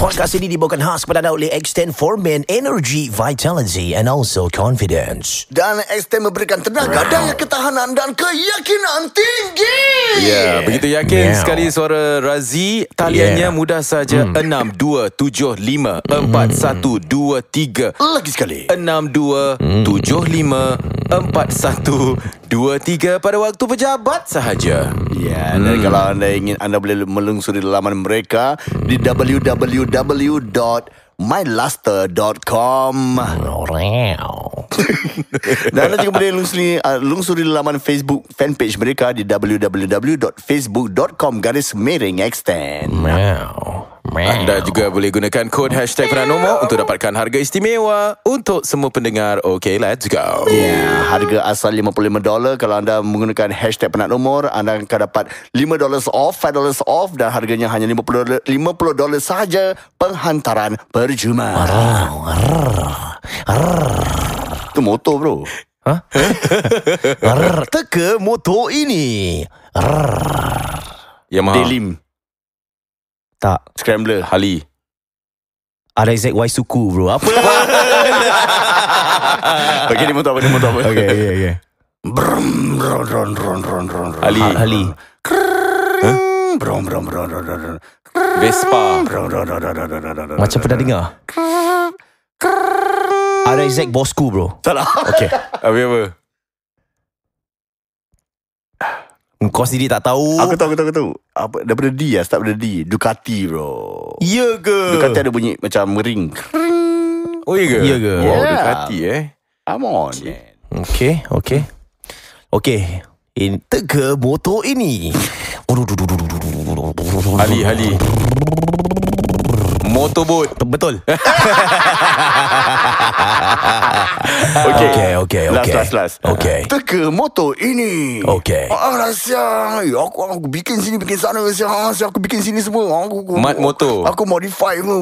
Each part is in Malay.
Podcast ini dibawakan khas kepada anda oleh Extend for Men, Energy, Vitality and also Confidence. Dan Extend memberikan tenaga, daya ketahanan dan keyakinan tinggi. Ya, begitu yakin sekali suara Razi. Taliannya mudah saja. 62754123. Lagi sekali. 62754123 pada waktu pejabat sahaja. Ya, dan kalau anda ingin, anda boleh melungsuri laman mereka di www.myluster.com. Dan anda juga boleh lungsuri laman Facebook fanpage mereka di www.facebook.com/extend. Anda juga boleh gunakan kod #Penat untuk dapatkan harga istimewa untuk semua pendengar. Okay, let's go. Ya, harga asal $55. Kalau anda menggunakan #Penat Nomor, anda akan dapat $5 off, $5 off, dan harganya hanya $50 sahaja penghantaran percuma. Itu motor, bro. Teka motor ini. Yamaha, Delim, Tak. Scrambler, Harley. RXY Suku, bro. Apa? Bagi ni motor apa? Okay. Brum, brum, brum, brum, brum, brum, brum. Harley. Brum, brum, brum, brum, brum, brum. Vespa. Brum, brum, brum, brum, brum, brum, brum. Macam pernah dengar? RXZ Bosku, bro. Salah. Okay. Apa? Kau sendiri tak tahu. Aku tahu. Apa, daripada D lah, start daripada D. Ducati, bro. Ya ke? Ducati ada bunyi macam mering. Oh, iya ke? Ya ke? Wow, Yeah. Ducati Come on, man. Okay. Teka motor ini. Harley. Motorboat. Betul. Okay. Last. Okay. Teka motor ini. Okay. Rahsia. Aku bikin sini, bikin sana. Rahsia. Aku bikin sini semua. Mat motor. Aku modify semua.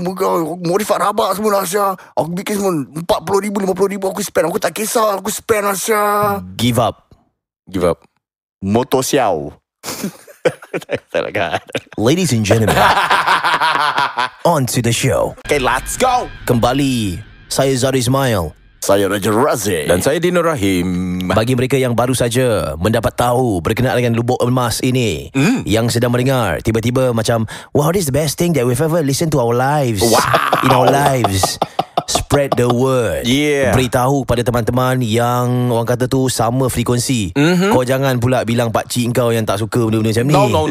Modify rabak semua, Rahsia. Aku bikin semua 40,000, 50,000 aku spend. Aku tak kisah. Aku spend, Rahsia. Give up. Motor siau. Salah kan? Ladies and gentlemen, on to the show. Okay, let's go. Kembali, saya Zahir Ismail. Saya Raja Razi. Dan saya Dino Rahim. Bagi mereka yang baru saja mendapat tahu berkenaan dengan lubuk emas ini, yang sedang mendengar, tiba-tiba macam, wow, this is the best thing that we've ever listened to our lives. In our lives. Spread the word. Yeah. Beritahu pada teman-teman yang orang kata tu sama frekuensi. Kau jangan pula bilang pakcik kau yang tak suka benda-benda macam ni. No.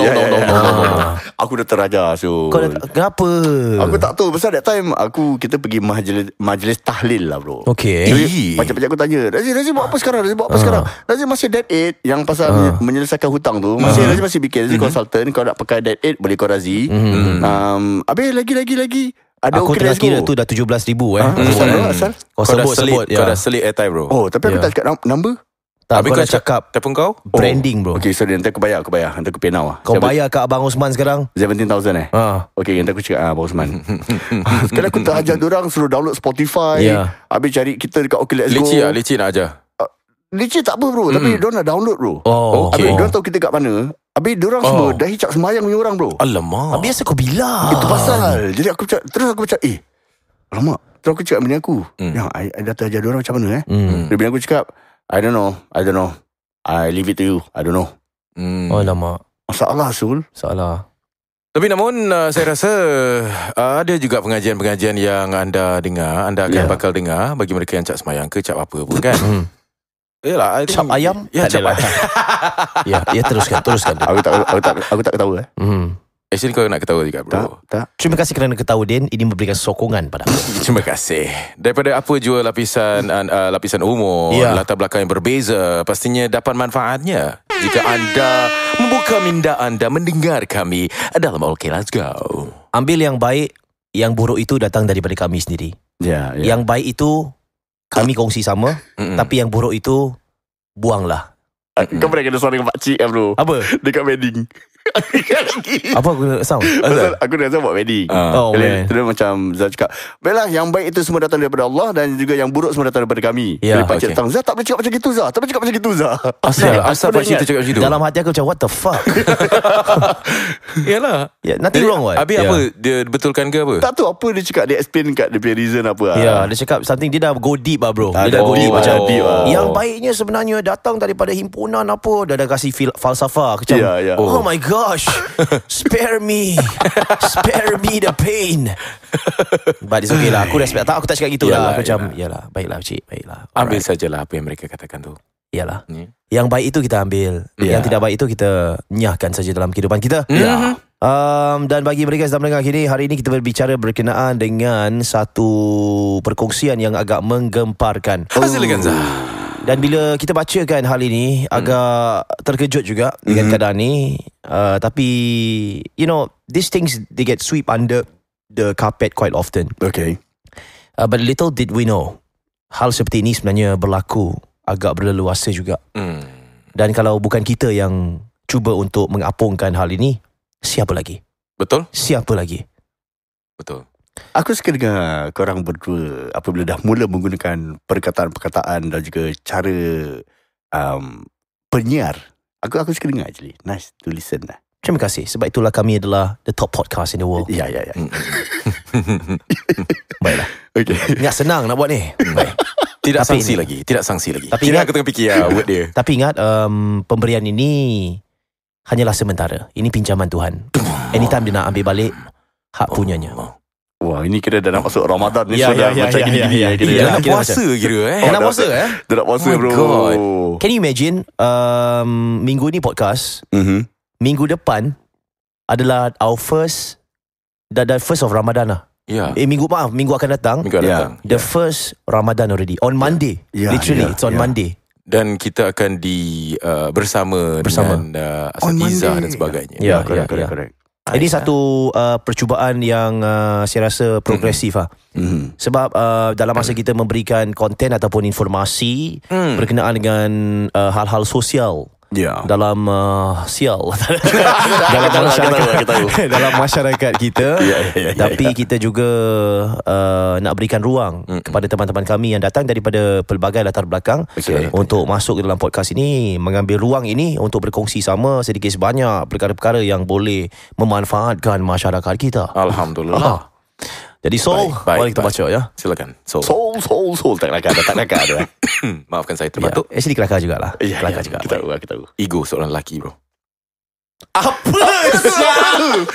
Aku dah terajar, so. Kau kenapa? Aku tak tahu. Pasal that time kita pergi majlis tahlil lah, bro. Okay. Jadi macam-macam aku tanya, Razi buat apa sekarang? Razi masih dead aid yang pasal menyelesaikan hutang tu. Razi masih bikin. Razi consultant. Kau nak pakai dead aid, boleh kau Razi. Habis lagi ada. Aku tengah kira tu dah 17,000 Asal? Kau Kau dah sebut Kau dah selit airtime, bro. Oh, tapi aku tak cakap number. Tak, Habis kau kau dah cakap telefon kau? branding, bro. Okay, sorry, nanti aku bayar. Nanti aku pay now. Kau bayar ke Abang Osman sekarang? 17,000 Okay, nanti aku cakap Abang Osman. Sekarang aku tak ajar diorang suruh download Spotify. Habis cari kita dekat Okay Let's Go. Leceh nak ajar. Leceh tak apa, bro. Tapi diorang nak download, bro. Okay. Habis diorang tahu kita kat mana. Habis diorang semua dah hicap sembahyang punya orang, bro. Alamak. Biasa kau bilang. Itu pasal. Jadi aku cakap, terus aku cakap, alamak. Terus aku cakap bini aku, yang I dah ajar diorang macam mana Dia bini aku cakap, I don't know. I leave it to you. I don't know. Alamak. Masalah, Sul. Salah. Tapi namun saya rasa ada juga pengajian-pengajian yang anda dengar, anda akan bakal dengar bagi mereka yang cap semayang ke cap apa pun kan. Yalah, Cap ayam? Ya, Tak cap adalah. Ya, teruskan. Aku tak ketawa. Actually kau nak ketawa juga, bro. Tak. Terima kasih kerana ketawa, Din. Ini memberikan sokongan pada aku. Terima kasih. Daripada apa jua lapisan umur, latar belakang yang berbeza, pastinya dapat manfaatnya jika anda membuka minda anda mendengar kami dalam Okay Let's Go. Ambil yang baik, yang buruk itu datang daripada kami sendiri. Ya. Yang baik itu kami kongsi sama, tapi yang buruk itu buanglah. Kau pernah kena suara dengan pakcik kan, bro? Apa? Dekat wedding. Apa aku nak sound? Pasal aku dah buat wedding. Oh, man. Terus macam Zah cakap, baiklah, yang baik itu semua datang daripada Allah, dan juga yang buruk semua datang daripada kami. Ya, Jadi pakcik okay. datang, Zah tak boleh cakap macam gitu, Zah. Tak boleh cakap macam gitu, Zah. Asal pakcik tu cakap macam tu. Dalam hati aku macam, what the fuck? Yalah. Yeah, nothing wrong, what? Habis apa? Dia betulkan ke apa? Tak tahu apa dia cakap. Dia explain kat dia punya reason apa. Ya, dia cakap something. Dia dah go deep lah, bro. Dia Dah dah go deep macam deep lah. yang baiknya sebenarnya datang daripada himpunan apa. Dah kasih falsafah. Macam, Ya. oh my gosh, spare me the pain. But it's okay lah. Aku respect. Aku tak cakap gitu lah. Aku macam, yalah, baiklah cik, baiklah. Ambil sajalah apa yang mereka katakan tu. Yalah. Yang baik itu kita ambil. Yang tidak baik itu kita nyahkan saja dalam kehidupan kita. Ya. Dan bagi mereka yang sedang mendengar kini, hari ini kita berbicara berkenaan dengan satu perkongsian yang agak menggemparkan. Silakan Zah. Dan bila kita bacakan hal ini, agak terkejut juga dengan keadaan ni. Tapi, you know, these things, they get sweep under the carpet quite often. Okay. But little did we know, hal seperti ini sebenarnya berlaku agak berleluasa juga. Dan kalau bukan kita yang cuba untuk mengapungkan hal ini, siapa lagi? Betul? Siapa lagi? Betul. Aku suka dengar korang berdua apabila dah mula menggunakan perkataan-perkataan dan juga cara penyiar. Aku suka dengar actually. Nice to listen lah. Terima kasih. Sebab itulah kami adalah the top podcast in the world. Ya. Baiklah. Okay. Ingat senang nak buat ni. Baik. Tidak Tapi sangsi ini- lagi. Tidak sangsi lagi. Tapi Kira ingat- aku tengah fikir word dia. Tapi ingat, pemberian ini hanyalah sementara. Ini pinjaman Tuhan. Anytime dia nak ambil balik, hak punyanya. Wah, ini kira dah nak masuk Ramadan ni. Ya, So dah ya, macam ya, gini-gini ya, ya. kira. Dah Ya, nak kira puasa kira Dah nak dah- puasa Dah nak puasa Oh my bro. God. Can you imagine, minggu ni podcast, minggu depan adalah our first, the first of Ramadan lah. Ya. Minggu akan datang. Minggu Ya. datang. The first Ramadan already. On Monday. Ya, Literally, ya, it's on ya. Monday. Dan kita akan bersama Bersama. dengan On Asatiza Monday. dan sebagainya. Ya, Correct. Ini satu percubaan yang saya rasa progresif lah. Sebab dalam masa kita memberikan konten ataupun informasi berkenaan dengan hal-hal sosial Ya. dalam sial dalam masyarakat dalam masyarakat kita, tapi kita juga nak berikan ruang kepada teman-teman kami yang datang daripada pelbagai latar belakang untuk masuk ke dalam podcast ini, mengambil ruang ini untuk berkongsi sama sedikit sebanyak perkara-perkara yang boleh memanfaatkan masyarakat kita. Alhamdulillah. Jadi Sol, mari kita baca ya. Silakan. Soul. Tak kelakar ada. Maafkan saya Ya, terbatuk. actually kelakar jugalah. Ya, Kelakar juga. Kita tahu. Ego seorang lelaki bro. Apa?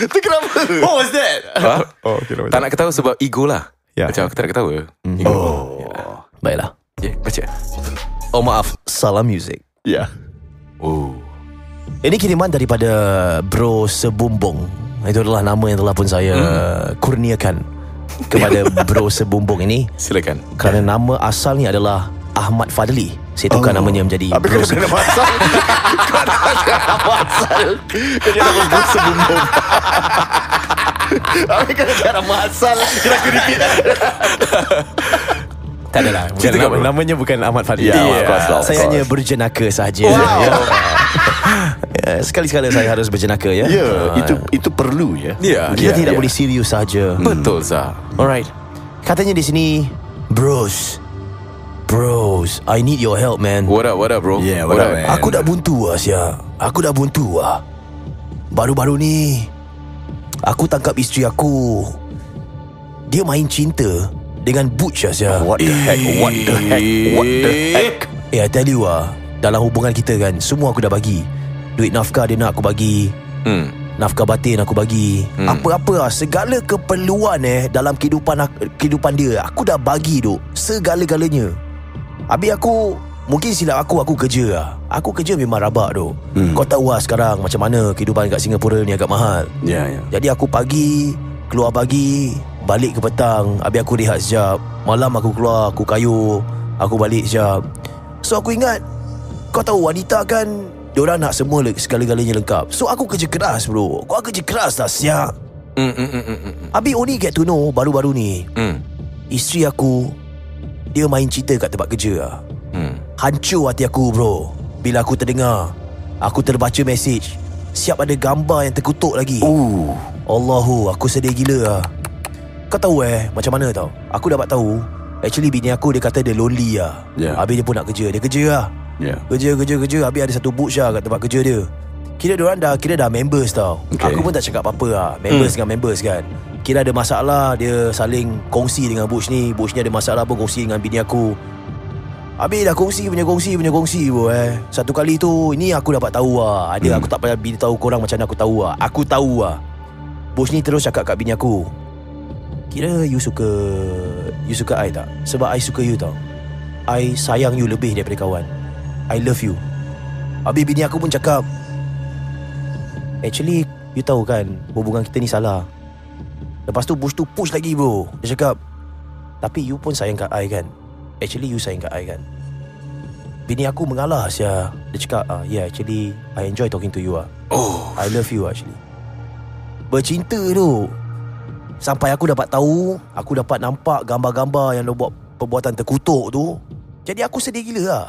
Itu kenapa? What was that? Ha? Tak nak ketawa sebab ego lah. Ya. Macam aku tak nak ketawa. Ego. Baiklah. Ya, baca. Oh maaf, salam music. Ya. Oh. Ini kiriman daripada Bro Sebumbung. Itu adalah nama yang telah pun saya kurniakan kepada Bro Sebumbung ini, Silakan. kerana nama asalnya adalah Ahmad Fadli. Saya tukar namanya menjadi Habis Bro kau ada nama asal. Kau ada nama asal. Kau dia nama Bro Sebumbung. Habis kau ada nama asal. Kira aku repeat. Tak adalah. Cerita kau, bro. Namanya bukan Ahmad Fadli. Ya, of course lah, of Saya course. hanya berjenaka sahaja. Ya, sekali-sekala saya harus berjenaka ya. Ya, itu perlu ya. Ya. Kita tidak boleh serius saja. Betul Zah. Alright. Katanya di sini, Bros, I need your help, man. What up bro? Yeah, what up, man? Aku dah buntu lah, Sia. Aku dah buntu lah. Baru-baru ni, aku tangkap isteri aku. Dia main cinta dengan Butch lah, Sia. What the heck? I tell you lah, dalam hubungan kita kan, semua aku dah bagi. Duit nafkah dia nak aku bagi. Nafkah batin aku bagi. Apa-apa lah, segala keperluan dalam kehidupan dia, aku dah bagi duk. Segala-galanya. Habis aku, mungkin silap aku kerja lah. Aku kerja memang rabak duk. Kau tahu lah sekarang macam mana kehidupan kat Singapura ni agak mahal. Ya. Jadi aku pagi, keluar pagi, balik ke petang. Habis aku rehat sekejap. Malam aku keluar, aku kayuh, aku balik sekejap. So aku ingat, kau tahu wanita kan, diorang nak semua segala-galanya lengkap. So aku kerja keras bro. Kau kerja keras lah siap. Habis only get to know baru-baru ni, isteri aku, dia main cerita kat tempat kerja lah. Hancur hati aku bro bila aku terdengar. Aku terbaca mesej siap ada gambar yang terkutuk lagi. Allahu, aku sedih gila lah. Kau tahu macam mana tau? Aku dapat tahu actually bini aku dia kata dia lonely lah. Habis dia pun nak kerja. Dia kerja lah. Kerja. Habis ada satu bush lah kat tempat kerja dia. Kira dah members tau. Aku pun tak cakap apa-apa lah. Members dengan members kan. Kira ada masalah, dia saling kongsi dengan bush ni. Bush ni ada masalah pun kongsi dengan bini aku. Habis dah kongsi bro. Satu kali tu, ini aku dapat tahu lah. Aku tak payah beritahu korang macam mana aku tahu lah. Aku tahu lah. Bush ni terus cakap kat bini aku, kira you suka I tak? Sebab I suka you tau. I sayang you lebih daripada kawan. I love you. Habis bini aku pun cakap, actually you tahu kan hubungan kita ni salah. Lepas tu Bush tu push lagi bro. Dia cakap, tapi you pun sayang kat I kan? Actually you sayang kat I kan? Bini aku mengalah sia. Dia cakap, yeah actually I enjoy talking to you lah. I love you actually. Bercinta tu. Sampai aku dapat tahu, aku dapat nampak gambar-gambar yang dia buat perbuatan terkutuk tu. Jadi aku sedih gila lah.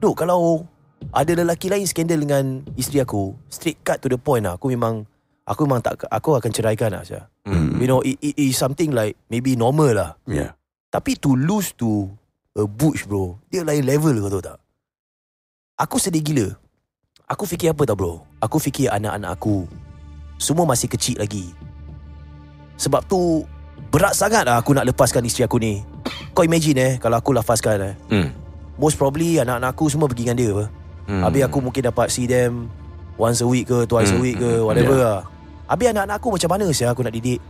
Duk, kalau ada lelaki lain skandal dengan isteri aku, straight cut to the point lah. Aku memang aku akan ceraikan lah sia. You know, it is something like maybe normal lah. Tapi to lose to a Bush bro, dia lain level, kau tahu tak? Aku sedih gila. Aku fikir apa tau bro? Aku fikir anak-anak aku semua masih kecil lagi. Sebab tu berat sangat lah aku nak lepaskan isteri aku ni. Kau imagine kalau aku lepaskan most probably anak-anak aku semua pergi dengan dia apa. Habis aku mungkin dapat see them once a week ke, twice a week ke, whatever lah. Habis anak-anak aku macam mana sih aku nak didik?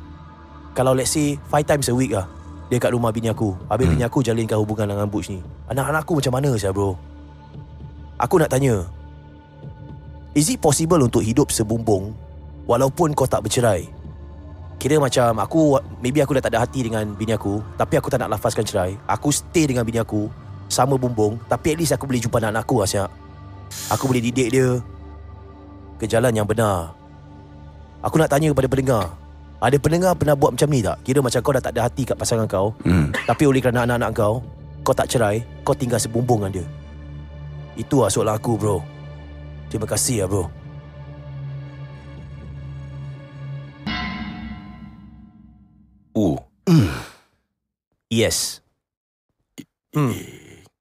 Kalau let's say 5 times a week lah dia kat rumah bini aku. Habis bini aku jalinkan hubungan dengan Bush ni. Anak-anak aku macam mana sih bro? Aku nak tanya, is it possible untuk hidup sebumbung walaupun kau tak bercerai? Kira macam maybe aku dah tak ada hati dengan bini aku, tapi aku tak nak lafazkan cerai. Aku stay dengan bini aku, sama bumbung, tapi at least aku boleh jumpa anak aku Asyak. Aku boleh didik dia ke jalan yang benar. Aku nak tanya kepada pendengar, ada pendengar pernah buat macam ni tak? Kira macam kau dah tak ada hati kat pasangan kau, tapi oleh kerana anak-anak kau tak cerai, kau tinggal sebumbung dengan dia. Itu lah soalan aku bro. Terima kasih lah bro. Yes.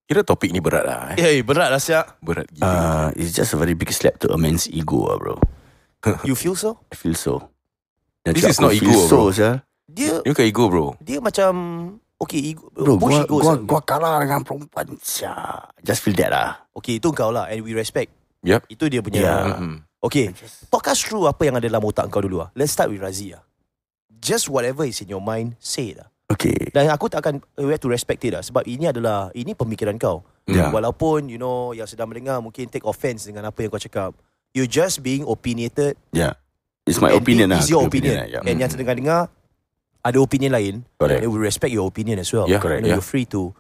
Kira topik ni berat lah berat lah Syak. Berat gila. It's just a very big slap to a man's ego lah bro. You feel so? I feel so. This is not ego bro. Dia bukan ego bro. Dia macam okay, ego bro, gua kalah dengan perempuan Syak. Just feel that lah. Okay, itu kau lah. And we respect. Yep. Itu dia punya Okay, talk us through apa yang ada dalam otak kau dulu lah. Let's start with Razi lah. Just whatever is in your mind, say it lah. Okay. Dan aku tak akan, we have to respect it lah. Sebab ini pemikiran kau. Walaupun you know yang sedang mendengar mungkin take offense dengan apa yang kau cakap, you're just being opinionated. It's my opinion lah. It's your opinion. And yang sedang dengar ada opinion lain, they will respect your opinion as well. Correct. You're free to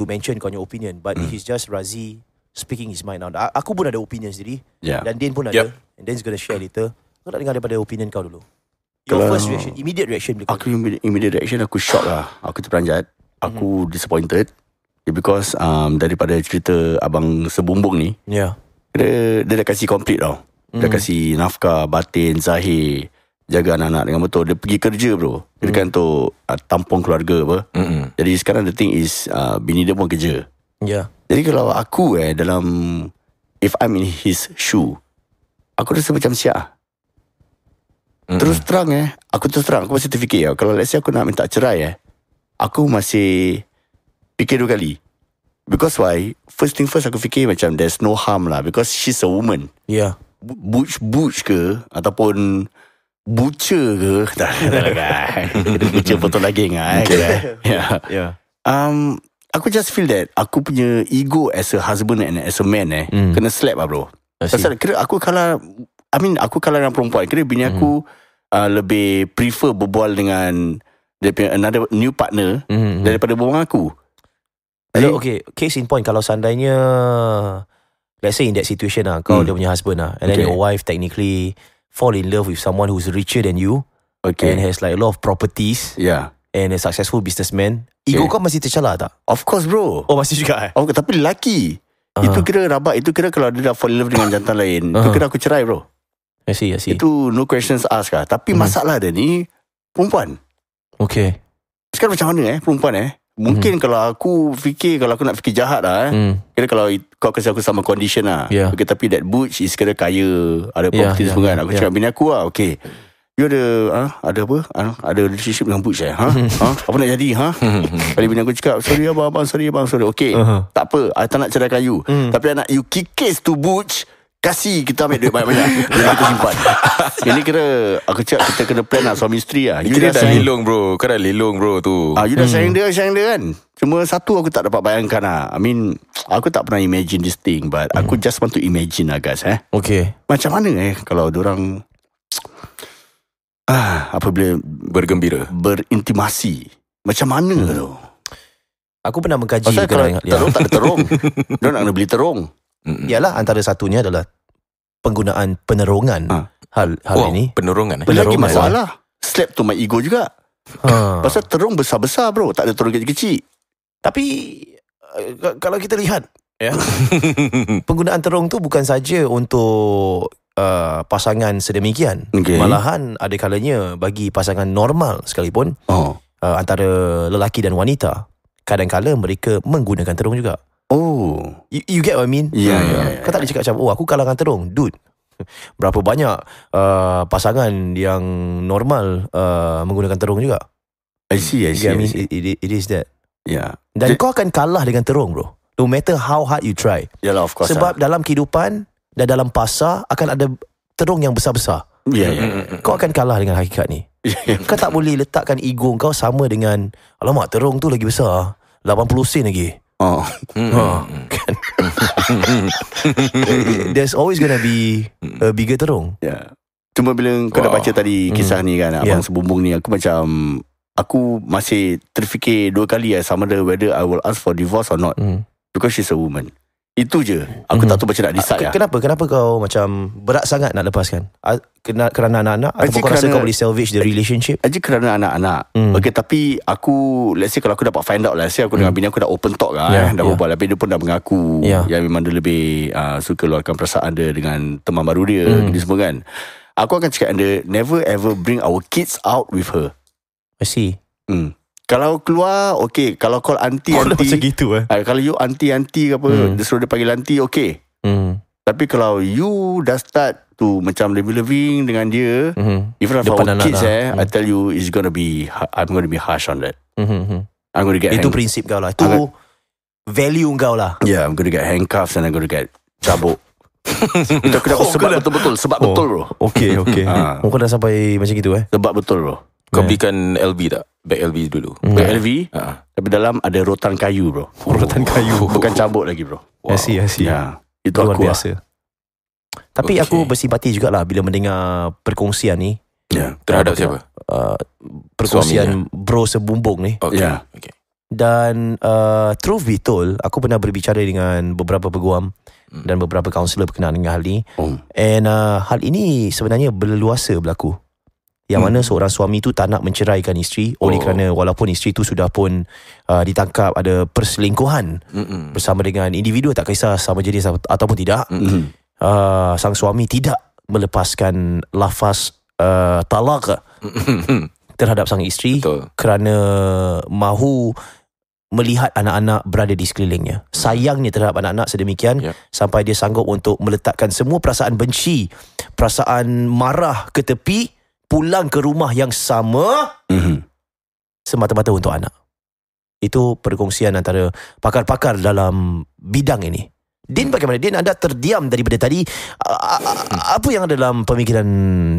mention kau your opinion. But if it's just Razi speaking his mind now, aku pun ada opinion sendiri, dan Din pun ada, and Din's gonna share later. Kau nak dengar daripada opinion kau dulu. Your first reaction, immediate reaction. Aku immediate reaction, aku shock lah. Aku terperanjat. Aku disappointed. Because daripada cerita abang sebumbung ni, dia dah kasih complete tau. Dia kasih nafkah, batin, zahir, jaga anak-anak dengan betul. Dia pergi kerja bro. Dia kan tu tampung keluarga apa. Jadi sekarang the thing is bini dia pun kerja. Jadi kalau aku dalam, if I'm in his shoe, aku rasa macam Syak. Terus terang aku masih terfikir kalau let's say aku nak minta cerai aku masih fikir 2 kali. Because why? First thing first, aku fikir macam there's no harm lah, because she's a woman. Butch ke ataupun butcher ke, tak kan. Butcher potong daging aku just feel that aku punya ego as a husband and as a man kena slap lah bro. Pasal kira aku kalah dengan perempuan. Kira bini aku lebih prefer berbual dengan another new partner daripada berbual dengan aku. Hello, okay, case in point, kalau seandainya let's say in that situation kau dia punya husband and then your wife technically fall in love with someone who's richer than you, and has like a lot of properties, and a successful businessman, ego kau masih tercalar tak? Of course bro. Oh, masih juga tapi lelaki itu kira rabak. Itu kira kalau dia dah fall in love dengan jantan lain, itu kira aku cerai bro. I see. Itu no questions asked lah. Tapi masalah dia ni perempuan. Okay. Sekarang macam mana perempuan Mungkin kalau aku nak fikir jahat lah kira kalau kau kasi aku sama condition lah. Okay, tapi that butch is kira kaya, ada property semua kan. Aku cakap bini aku lah, okay, you ada apa? Ada relationship dengan butch apa nak jadi Kali bini aku cakap, sorry abang, okay, tak apa, I tak nak ceraikan you, tapi I nak you kikis to butch, kasih kita ambil duit banyak-banyak, jadi kita simpan. Ini kira aku cakap kita kena plan lah, suami isteri lah. You dah lelong bro. Kau dah lelong bro tu. You dah sayang dia kan. Cuma satu aku tak dapat bayangkan lah. I mean, aku tak pernah imagine this thing, but aku just want to imagine lah guys. Okay. Macam mana kalau diorang apabila berintimasi, macam mana tu? Aku pernah mengkaji. Pasal kalau terung tak ada terung, diorang nak kena beli terung. Yalah, antara satunya adalah penggunaan penerungan. Hal ini penerungan. Lagi masalah slap to my ego juga. Pasal terung besar-besar bro, tak ada terung kecil-kecil. Tapi kalau kita lihat penggunaan terung tu bukan saja untuk pasangan sedemikian, malahan ada kalanya bagi pasangan normal sekalipun, antara lelaki dan wanita, kadang-kala mereka menggunakan terung juga. You get what I mean? Yeah. Kau tak boleh cakap macam, aku kalahkan terung. Dude, berapa banyak pasangan yang normal menggunakan terung juga. I see. It is that. Yeah. Dan kau akan kalah dengan terung bro, no matter how hard you try. Yalah, of course. Sebab dalam kehidupan dan dalam pasar akan ada terung yang besar-besar. Kau akan kalah dengan hakikat ni. Kau tak boleh letakkan ego kau sama dengan, alamak terung tu lagi besar, 80 sen lagi. Kan? There's always gonna be a bigger terung. Cuma bila kau dah baca tadi kisah ni kan, Abang Sebumbung ni, aku masih terfikir dua kali sama ada whether I will ask for divorce or not, because she's a woman. Itu je. Aku tak tahu macam nak decide lah. Kenapa kau macam berat sangat nak lepaskan? Kerana anak-anak? Ataupun kau rasa kau boleh salvage the relationship? Aja kerana anak-anak. Okay, tapi aku, let's say kalau aku dapat find out lah, let's say aku dengan bini aku dah open talk lah, dah berbual, tapi dia pun dah mengaku yang memang dia lebih suka luarkan perasaan dia dengan teman baru dia, ni semua kan. Aku akan cakap dia, never ever bring our kids out with her. I see. Kalau keluar, okay. Kalau call auntie macam gitu kalau you auntie ke apa, dia suruh dia panggil auntie, okay. Tapi kalau you dah start to macam living dengan dia, even if our kids I tell you, I'm going to be harsh on that. I'm going to get itu prinsip kau lah. Itu value kau lah. Yeah, I'm going to get handcuffs and I'm going to get cabuk. Itu aku dapat sebab betul-betul. Sebab betul bro. Okay. Kau dah sampai macam gitu Sebab betul bro. Kau belikan LV tak? Bag LV dulu. Bag LV? Tapi dalam ada rotan kayu bro. Rotan kayu. Bukan cabut lagi bro. I see. Itu luar aku biasa. Tapi aku bersimpati jugalah bila mendengar perkongsian ni. Terhadap siapa? Perkongsian Suaminya. Bro Sebumbung ni. Okay. Dan truth be told, aku pernah berbicara dengan beberapa peguam dan beberapa kaunselor berkenaan dengan hal ni. And hal ini sebenarnya berleluasa berlaku. Yang mana seorang suami tu tak nak menceraikan isteri oleh kerana walaupun isteri tu sudah pun ditangkap ada perselingkuhan bersama dengan individu, tak kisah sama jenis ataupun tidak, sang suami tidak melepaskan lafaz talak terhadap sang isteri. Kerana mahu melihat anak-anak berada di sekelilingnya. Sayangnya terhadap anak-anak sedemikian sampai dia sanggup untuk meletakkan semua perasaan benci, perasaan marah ke tepi, pulang ke rumah yang sama semata-mata untuk anak. Itu perkongsian antara pakar-pakar dalam bidang ini. Din, bagaimana? Din, anda terdiam daripada tadi. Apa yang ada dalam pemikiran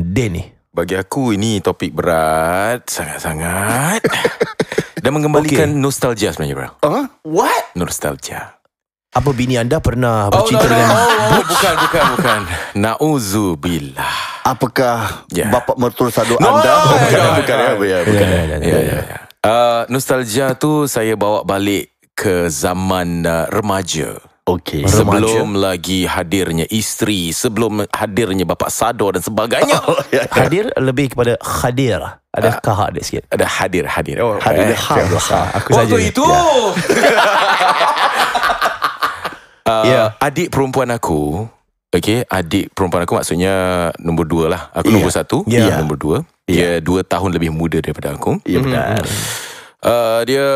Din ni? Bagi aku ini topik berat sangat-sangat. Dan mengembalikan nostalgia sebenarnya bro. What? Nostalgia. Apa bini anda pernah bercinta dengan Bukan. Nauzubillah. Apakah bapa mertua sadu anda? Bukan. Nostalgia tu saya bawa balik ke zaman remaja. Okay. Sebelum lagi hadirnya isteri, sebelum hadirnya bapa sado dan sebagainya. Hadir lebih kepada hadir. Ada kahak dia sikit. Ada hadir. Hadir aku saja. Waktu itu adik perempuan aku Okay, adik perempuan aku maksudnya nombor 2 lah. Aku nombor 1, dia nombor 2. Dia 2 tahun lebih muda daripada aku. Ya, benar. Dia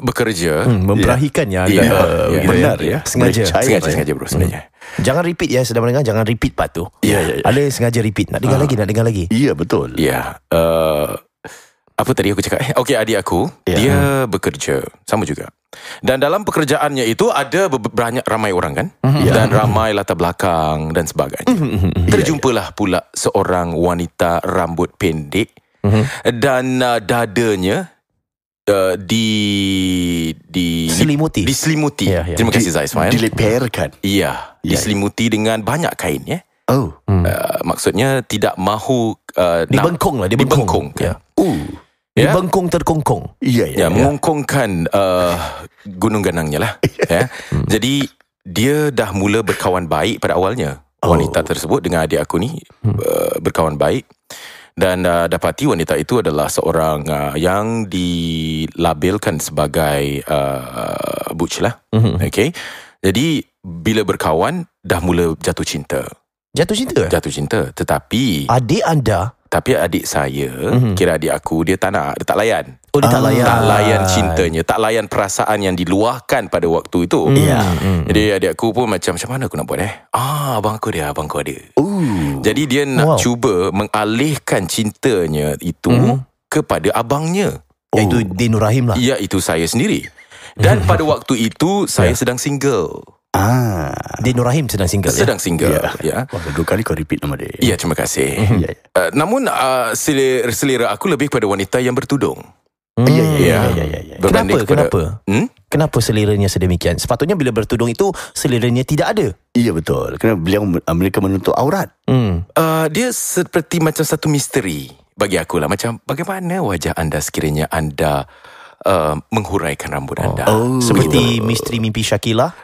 bekerja, memperahikan ya anda. Benar ya. Sengaja bro, sengaja. Jangan repeat ya, sedang mendengar, jangan repeat part tu. Ya. Ada sengaja repeat. Nak dengar lagi. Ya, betul. Ya. Apa tadi aku cakap? Okey, adik aku dia bekerja sama juga. Dan dalam pekerjaannya itu ada ramai orang kan, dan ramai latar belakang dan sebagainya. Terjumpalah pula seorang wanita rambut pendek dan dadanya diselimuti. Terima kasih Zaisman. Dileperkan. Iya, diselimuti dengan banyak kain ya. Maksudnya tidak mahu dibengkung lah, dibengkung kan. Dibengkung terkongkong. Ya, mengongkongkan gunung ganangnya lah. Jadi dia dah mula berkawan baik pada awalnya. Wanita tersebut dengan adik aku ni berkawan baik. Dan dapati wanita itu adalah seorang yang dilabelkan sebagai butch lah. Okay. Jadi bila berkawan dah mula jatuh cinta. Jatuh cinta. Tetapi adik saya, kira adik aku, dia tak layan. Dia tak layan cintanya, tak layan perasaan yang diluahkan pada waktu itu. Jadi adik aku pun macam mana aku nak buat abang aku ada. Jadi dia nak cuba mengalihkan cintanya itu kepada abangnya, iaitu Din Nur Rahim lah. Ya, itu saya sendiri. Dan pada waktu itu saya sedang single. Din Nur Rahim sedang single. Ya. Wah, 2 kali kau repeat nama dia. Ya, terima kasih. Namun selera aku lebih kepada wanita yang bertudung. Ya. Kenapa? Kenapa seleranya sedemikian? Sepatutnya bila bertudung itu seleranya tidak ada. Ya, betul. Kerana mereka menutup aurat. Dia seperti macam satu misteri bagi aku lah. Macam bagaimana wajah anda sekiranya anda menghuraikan rambut anda. Seperti misteri mimpi Shakila.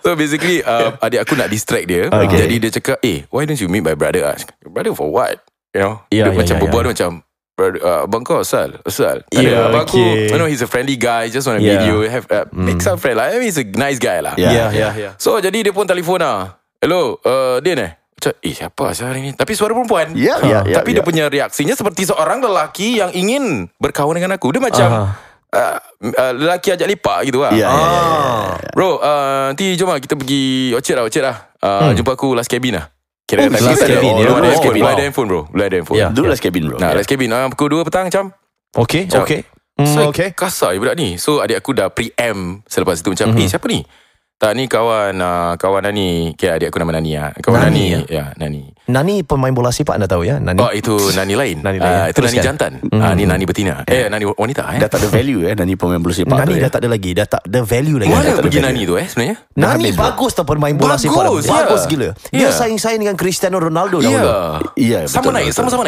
So basically adik aku nak distract dia. Jadi dia cakap, why don't you meet my brother? Brother for what? Dia macam berbual macam, abang kau asal. Abang aku, he's a friendly guy, just want to meet you, make some friend lah. I mean, he's a nice guy lah. So jadi dia pun telefon lah. Hello, Din macam, siapa asal hari ni? Tapi suara perempuan. Tapi dia punya reaksinya seperti seorang lelaki yang ingin berkawan dengan aku. Dia macam lelaki ajak lepak gitu lah. Bro, nanti jom lah kita pergi Orchard lah. Jumpa aku last cabin lah. Kira last cabin. Belum ada handphone bro. Dulu last cabin bro. Last cabin pukul 2 petang macam. Okay. So kasar je budak ni. So adik aku dah preempt selepas itu macam, siapa ni? Tak, ni kawan Nani. Kira adik aku nama Nani lah. Nani. Ya, Nani. Nani pemain bola sepak anda tahu ya? Nani. Itu Nani lain. Itu Nani jantan. Ni Nani betina. Nani wanita. Dah tak ada value Nani pemain bola sepak. Nani dah tak ada lagi. Dah tak ada value lagi. Mana pergi Nani tu sebenarnya? Nani bagus tau pemain bola sepak. Bagus gila. Dia saing-saing dengan Cristiano Ronaldo dahulu. Ya, sama naik. Tak sama-sama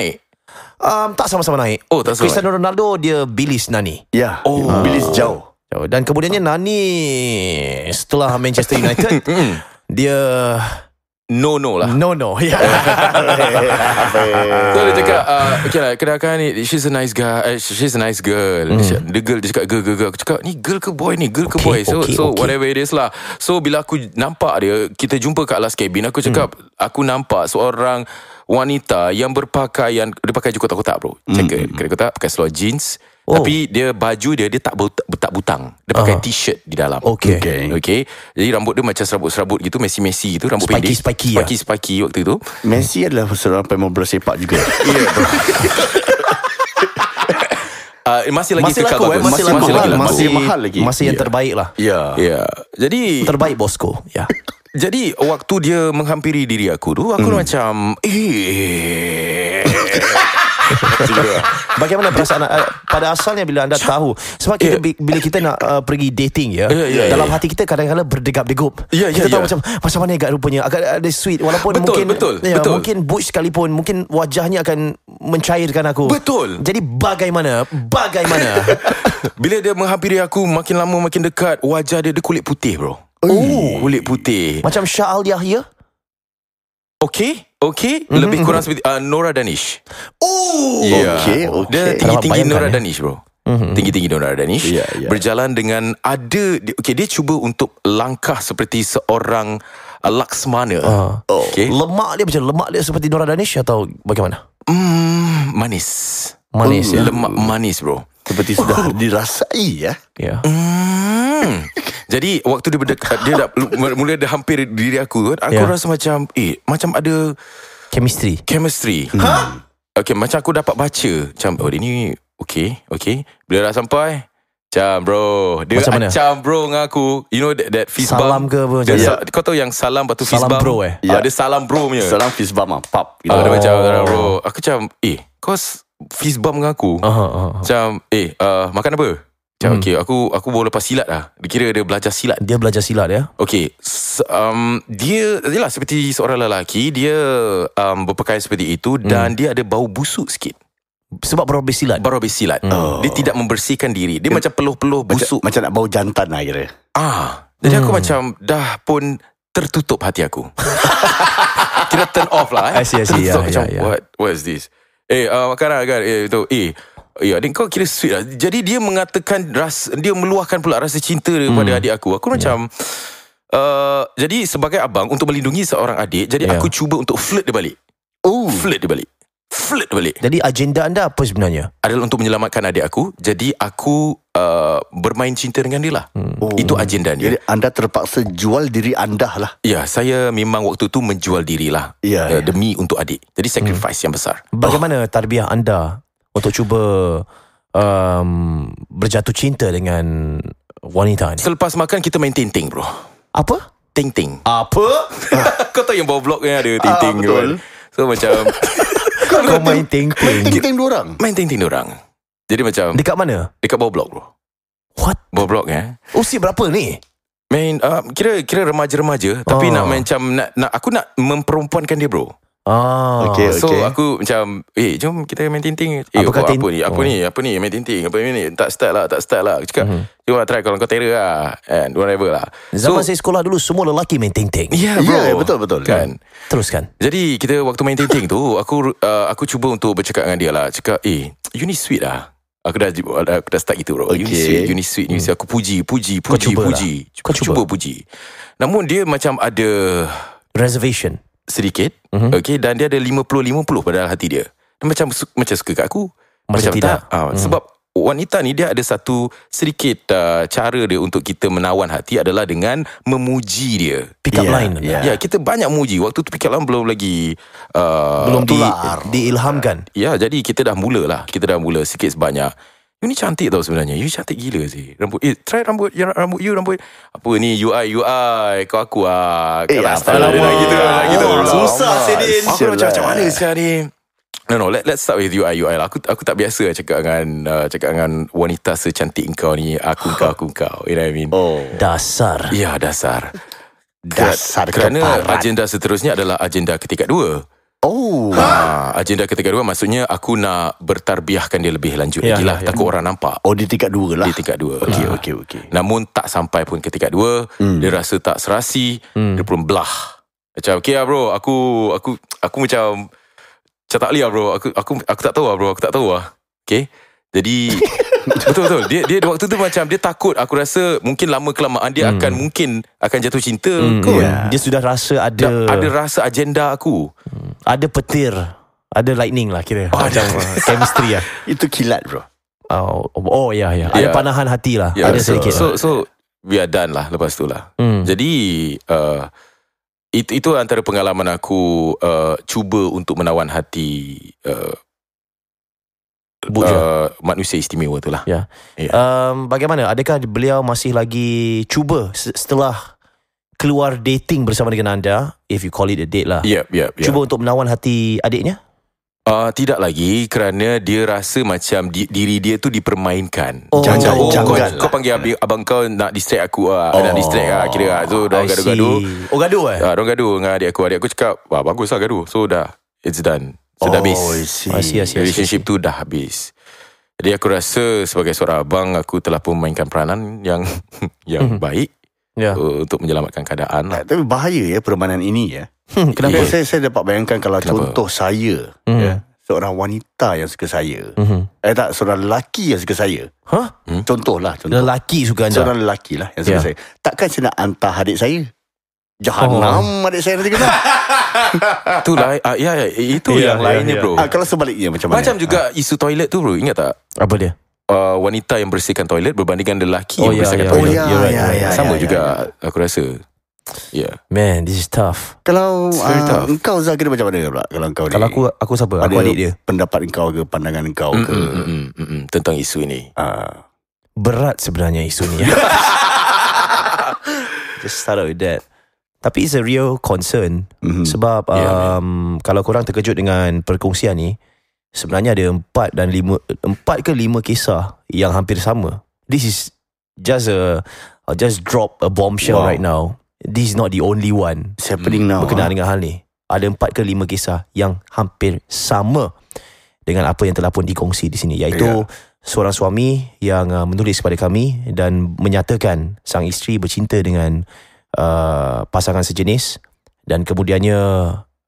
naik. Tak sama. Cristiano Ronaldo dia bilis Nani. Ya. Bilis jauh. Dan kemudiannya Nani setelah Manchester United dia no ya. So dia cakap okay lah, kenalkan ni, she's a nice guy, she's a nice girl. The girl, dia cakap girl. Aku cakap ni girl ke boy ni? Girl ke boy? So whatever it is lah. So bila aku nampak dia, kita jumpa kat last cabin, aku cakap aku nampak seorang wanita yang berpakaian, dia pakai baju kotak-kotak bro. Kotak, pakai slow jeans. Tapi dia baju dia tak butang. Dia pakai t-shirt di dalam. Okay. Jadi rambut dia macam serabut-serabut gitu, messy gitu, rambut pendek. Spiky waktu itu. Messi adalah seorang pemain bola sepak juga. Masih lagi Masih mahal lagi. Masih yang terbaik lah. Ya. Jadi terbaik bosku. Ya. Jadi waktu dia menghampiri diri aku tu, aku macam bagaimana perasaan pada asalnya bila anda tahu, sebab kita bila kita nak pergi dating dalam hati kita kadang-kadang berdegap-degup. Kita tahu macam mana agak rupanya, agak ada sweet walaupun betul. Mungkin butch sekalipun, mungkin wajahnya akan mencairkan aku. Betul. Jadi bagaimana bila dia menghampiri aku, makin lama makin dekat, wajah dia kulit putih bro. Kulit putih macam Syahal Yahya. Okay. Lebih kurang seperti Nora Danish. Okay. Dia tinggi-tinggi Nora Danish bro. tinggi-tinggi Nora Danish, berjalan dengan dia cuba untuk langkah seperti seorang Laksmana. Lemak dia macam lemak dia seperti Nora Danish atau bagaimana? Manis ya. Lemak manis bro. Seperti sudah dirasai ya. Jadi waktu dia dah mula dah hampir diri aku kan, aku rasa macam macam ada chemistry. Okay, macam aku dapat baca macam dia ni okay. Bila dah sampai macam bro, dia macam bro dengan aku. You know that fist bump. Salam ke apa macam Kau tahu yang salam lepas tu fist salam bump? bro Dia salam bro punya. Salam fist bump pop gitu. Dia macam bro. Aku macam kau fist bump dengan aku. Macam makan apa? Macam okay, aku baru lepas silat lah. Dia kira dia belajar silat. Dia belajar silat ya. Okay, dia adalah seperti seorang lelaki. Dia berpakaian seperti itu dan dia ada bau busuk sikit. Sebab baru habis silat. Dia tidak membersihkan diri. Dia macam peluh-peluh busuk. Macam nak bau jantan lah kira. Jadi aku macam dah pun tertutup hati aku. Kira turn off lah. I see. Macam what is this? Makan lah kan. Adik kau kira sweet lah. Jadi dia mengatakan dia meluahkan pula rasa cinta kepada adik aku. Aku macam jadi sebagai abang, untuk melindungi seorang adik, jadi aku cuba untuk flirt dia balik. Jadi agenda anda apa sebenarnya? Adalah untuk menyelamatkan adik aku. Jadi aku bermain cinta dengan dia lah. Itu agenda dia. Jadi anda terpaksa jual diri anda lah. Ya, saya memang waktu tu menjual diri lah. Demi untuk adik. Jadi sacrifice yang besar. Bagaimana tarbiyah anda untuk cuba berjatuh cinta dengan wanita ni? Selepas makan kita main ting-ting bro. Apa? Ting-ting. Apa? Kau tahu yang bawah blok yang ada ting-ting betul. So macam Kau main ting-ting. Ting-ting diorang. Main ting-ting diorang. Jadi macam Dekat mana? Dekat bawah blok bro. What? Bawah blok Usia berapa ni? Main kira remaja-remaja. Tapi nak macam aku nak memperempuankan dia bro. Okay. So aku macam jom kita main tinting. Apa ni main tinting. Apa ni tak start lah. Aku cakap jom lah try kalau kau terror lah, and whatever lah. Zaman saya sekolah dulu semua lelaki main ting-ting. Ya bro. Betul Kan. Teruskan. Jadi kita waktu main ting-ting tu aku cuba untuk bercakap dengan dia lah. Cakap you ni sweet lah. Aku dah start gitu bro. You ni sweet. Aku puji. Kau cuba puji. Namun dia macam ada reservation sedikit. Okay, dan dia ada 50-50 pada hati dia. Dia macam suka kat aku, macam tidak. Sebab wanita ni dia ada satu sedikit cara dia untuk kita menawan hati adalah dengan memuji dia. Pick up line. Ya, kita banyak muji. Waktu tu pick up line belum lagi belum diilhamkan. Ya, jadi kita dah mula sikit sebanyak. You ni cantik tau sebenarnya. You cantik gila sih. Try rambut apa ni, UI kau aku rasta lah gitu. Susah Sedin. Aku macam mana sih ni? No, let's start with UI lah. Aku tak biasa cakap dengan wanita secantik engkau ni. Aku engkau. You know what I mean? Dasar. Ya, dasar. keparat. Kerana agenda seterusnya adalah agenda ketika dua. Agenda ketika dua maksudnya aku nak bertarbiahkan dia lebih lanjut lagi lah. Takut orang nampak. Di tingkat dua lah. Di tingkat dua. Okay. Namun tak sampai pun ke tingkat dua. Dia rasa tak serasi. Dia pun belah. Macam okay lah bro. Aku macam tak boleh lah bro. Aku tak tahu lah bro. Okay. Jadi betul. Dia waktu tu macam dia takut. Aku rasa mungkin lama kelamaan dia akan jatuh cinta kot. Dia sudah rasa ada rasa agenda aku. Ada petir, ada lightning lah kira. Macam chemistry lah. Itu kilat bro. Ya. Ada panahan hati lah. Ada sedikit. So we are done lah lepas tu lah. Jadi itu antara pengalaman aku cuba untuk menawan hati manusia istimewa tu lah. Bagaimana? Adakah beliau masih lagi cuba setelah keluar dating bersama dengan anda, if you call it a date lah. Cuba untuk menawan hati adiknya? Tidak lagi, kerana dia rasa macam diri dia tu dipermainkan. Jangan kau panggil abang kau nak distract aku nak distract kira so dah gaduh-gaduh. Gaduh Diorang gaduh dengan adik aku cakap bagus lah gaduh. So dah, it's done. So dah habis. Relationship tu dah habis. Jadi aku rasa sebagai seorang abang, aku telah pun memainkan peranan yang baik untuk menyelamatkan keadaan. Tapi bahaya permainan ini ya. Kenapa? Saya dapat bayangkan kalau contoh saya seorang wanita yang suka saya. Tak, seorang lelaki yang suka saya. Contoh. Lelaki suka anda. Seorang lelaki lah yang suka saya. Takkan saya nak hantar adik saya Jahanam adik saya nanti kena. Itulah itu yang lainnya bro. Kalau sebaliknya macam mana? Macam juga isu toilet tu bro. Ingat tak? Apa dia? Wanita yang bersihkan toilet berbandingkan lelaki yang bersihkan toilet. Sama juga aku rasa. Man, this is tough. Kalau engkau Zah kira macam mana pula? Kalau aku siapa? Aku adik dia. Pendapat engkau ke, pandangan engkau ke tentang isu ini? Berat sebenarnya isu ni. Just start out with that. Tapi it's a real concern. Sebab kalau korang terkejut dengan perkongsian ni, sebenarnya ada 4 ke 5 kisah yang hampir sama. This is just I'll just drop a bombshell right now. This is not the only one. It's happening now. Berkenaan dengan hal ni. Ada 4 ke 5 kisah yang hampir sama dengan apa yang telah pun dikongsi di sini, iaitu seorang suami yang menulis kepada kami dan menyatakan sang isteri bercinta dengan pasangan sejenis, dan kemudiannya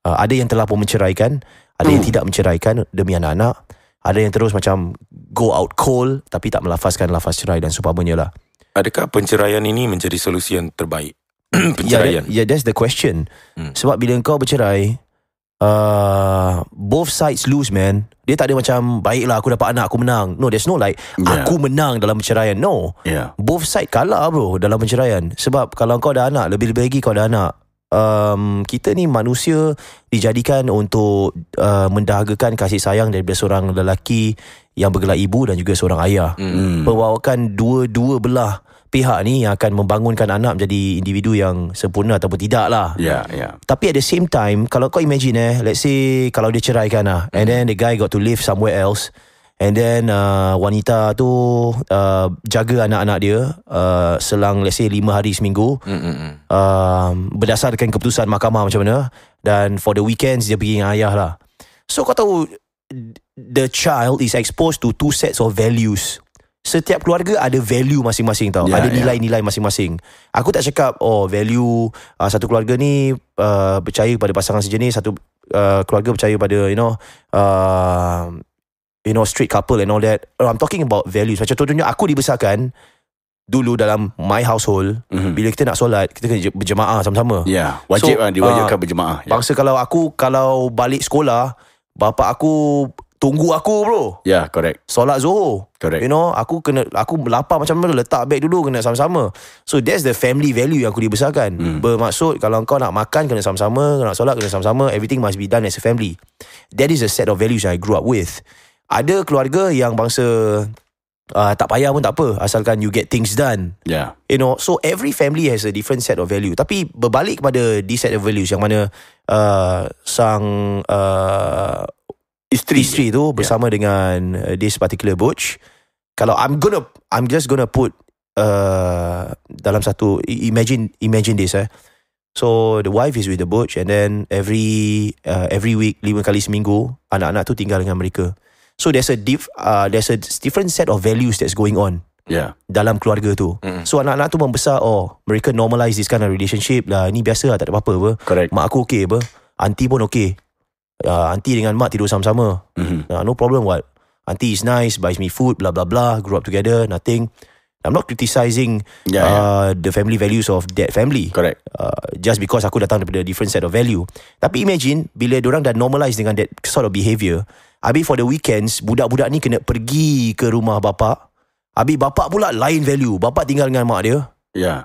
ada yang telah pun menceraikan, ada yang tidak menceraikan demi anak-anak, ada yang terus macam go out cold tapi tak melafazkan lafaz cerai dan seumpamanya lah. Adakah penceraian ini menjadi solusi yang terbaik? Penceraian. That's the question. Sebab bila kau bercerai, both sides lose, man. Dia tak ada macam baiklah aku dapat anak aku menang. No, there's no like aku menang dalam perceraian. No, both side kalah bro dalam perceraian. Sebab kalau kau dah anak, lebih-lebih lagi kau dah anak, kita ni manusia dijadikan untuk mendahagakan kasih sayang daripada seorang lelaki yang bergelar ibu dan juga seorang ayah. Perwawakan dua belah pihak ni yang akan membangunkan anak menjadi individu yang sempurna ataupun tidak lah. Tapi at the same time, kalau kau imagine let's say kalau dia ceraikan lah, and then the guy got to live somewhere else, and then wanita tu jaga anak-anak dia selang let's say 5 hari seminggu, berdasarkan keputusan mahkamah macam mana, dan for the weekends dia pergi dengan ayah lah. So kau tahu, the child is exposed to 2 sets of values. Setiap keluarga ada value masing-masing tau. Ada nilai-nilai masing-masing. Aku tak cakap value satu keluarga ni percaya pada pasangan sejenis, satu keluarga percaya pada straight couple and all that. I'm talking about values. Macam contohnya aku dibesarkan dulu dalam my household, bila kita nak solat kita kena berjemaah sama-sama. Wajib diwajibkan berjemaah. Bangsa kalau balik sekolah, bapa aku tunggu aku bro. Correct. Solat Zuhur. Correct. Aku lapar macam mana, letak beg dulu, kena sama-sama. So that's the family value yang aku dibesarkan. Bermaksud kalau kau nak makan kena sama-sama, kau nak solat kena sama-sama, everything must be done as a family. That is a set of values I grew up with. Ada keluarga yang bangsa tak payah pun tak apa, asalkan you get things done. So every family has a different set of value. Tapi berbalik kepada this set of values yang mana sang isteri tu bersama dengan this particular butch. Kalau I'm just gonna put dalam satu, imagine this so the wife is with the butch, and then every week 5 kali seminggu anak-anak tu tinggal dengan mereka. So there's a different set of values that's going on dalam keluarga tu. So anak-anak tu membesar, mereka normalize this kind of relationship lah, ni biasa lah, tak ada apa-apa apa. Correct. Mak aku okay apa, auntie pun okay. Auntie dengan mak tidur sama-sama. No problem what. Auntie is nice, buys me food, blah blah blah, grew up together, nothing. I'm not criticizing the family values of that family. Correct. Just because aku datang daripada different set of value. Tapi imagine bila diorang dah normalize dengan that sort of behaviour, habis for the weekends budak-budak ni kena pergi ke rumah bapak, habis bapak pula lain value, bapak tinggal dengan mak dia.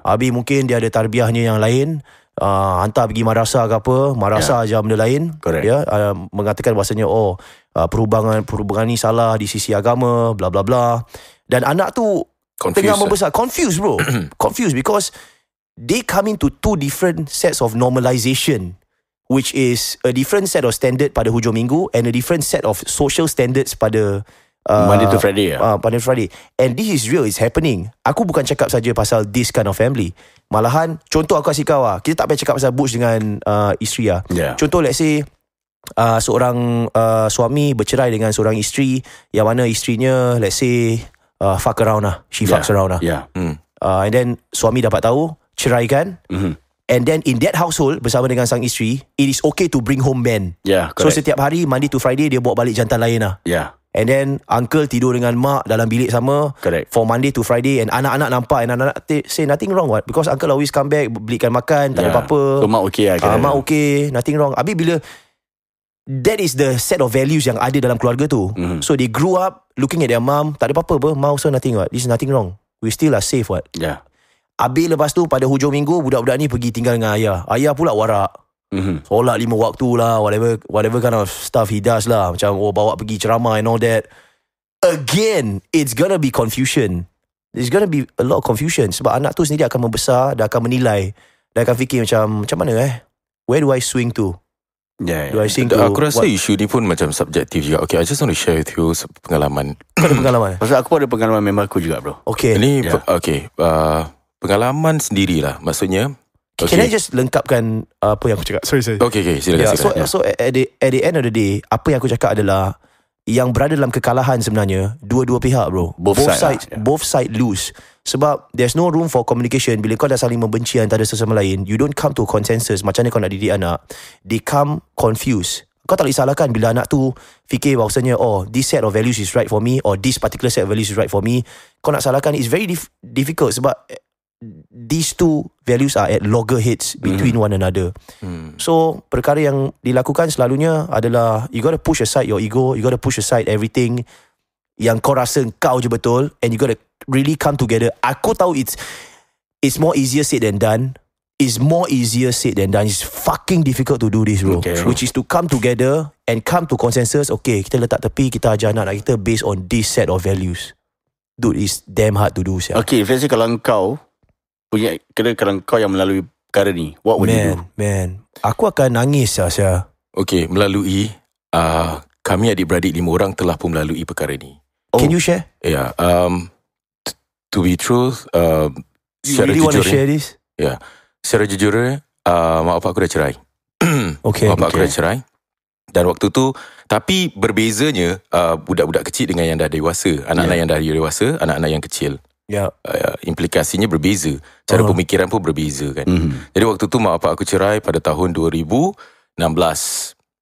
Habis mungkin dia ada tarbiyahnya yang lain, hantar pergi madrasah ke apa, madrasah ajar benda lain. Mengatakan bahasanya perubahan ni salah di sisi agama, bla bla bla. Dan anak tu tengah membesar, confused bro. Confused because they come into 2 different sets of normalization, which is a different set of standard pada hujung minggu and a different set of social standards pada Monday to Friday. Monday to Friday. And this is real, it's happening. Aku bukan cakap saja pasal this kind of family. Malahan, contoh aku kasih kau kita tak payah cakap pasal Butch dengan isteri Contoh let's say seorang suami bercerai dengan seorang isteri yang mana isterinya let's say fuck around lah. She fucks around lah. And then suami dapat tahu, ceraikan. And then in that household bersama dengan sang isteri, it is okay to bring home men. Yeah, So correct. setiap hari Monday to Friday dia bawa balik jantan lain lah. Yeah. And then uncle tidur dengan mak dalam bilik sama. Correct. For Monday to Friday. And anak-anak nampak, and anak-anak say nothing wrong what, because uncle always come back, belikan makan, tak ada apa-apa. So mak okay lah. Mak okay, nothing wrong. Habis bila that is the set of values yang ada dalam keluarga tu. So they grew up looking at their mom, tak ada apa-apa apa, mom also nothing what, this is nothing wrong, we still are safe what. Yeah. Habis lepas tu pada hujung minggu budak-budak ni pergi tinggal dengan ayah. Ayah pula warak. Solat 5 waktu lah, whatever kind of stuff he does lah. Macam bawa pergi ceramah and all that. Again, it's gonna be confusion. There's gonna be a lot of confusion. Sebab anak tu sendiri akan membesar, dah akan menilai, dah akan fikir macam mana where do I swing to? Yeah. Do I swing to Aku rasa isu ni pun macam subjektif juga. Okay, I just want to share with you pengalaman. Kau ada pengalaman? Pasal aku pun ada pengalaman member aku juga, bro. Okay. Ini Yeah. pengalaman sendirilah. Maksudnya Can I just lengkapkan apa yang aku cakap? Sorry. Okay, silakan. So at the end of the day, apa yang aku cakap adalah yang berada dalam kekalahan sebenarnya dua-dua pihak, bro. Both side lah. Both side lose. Sebab there's no room for communication. Bila kau dah saling membenci antara sesama lain, you don't come to a consensus. Macam mana kau nak didik anak? They come confused. Kau tak boleh salahkan bila anak tu fikir bahawasanya, this set of values is right for me, or this particular set of values is right for me. Kau nak salahkan, it's very difficult sebab these two values are at loggerheads between one another. So perkara yang dilakukan selalunya adalah you got to push aside your ego, you got to push aside everything yang kau rasa kau je betul, and you got to really come together. Aku tahu it's more easier said than done. It's more easier said than done. It's fucking difficult to do this, bro. Okay. Which is to come together and come to consensus. Okay, kita letak tepi, kita ajar anak kita based on this set of values. Dude, it's damn hard to do. Okay, let's say kalau kau yang melalui perkara ni, what would you do? Man, aku akan nangis Sia. Okay, melalui kami adik-beradik 5 orang telah pun melalui perkara ni. Can you share? Yeah, to be truth, You really want to share this? Yeah, secara jujur, mak bapak aku dah cerai. Okay. Mak bapak aku dah cerai. Dan waktu tu, tapi berbezanya budak-budak kecil dengan yang dah dewasa, anak-anak yang dah dewasa, anak-anak yang kecil. Yeah. Implikasinya berbeza, cara pemikiran pun berbeza kan. Jadi waktu tu mak bapak aku cerai pada tahun 2016.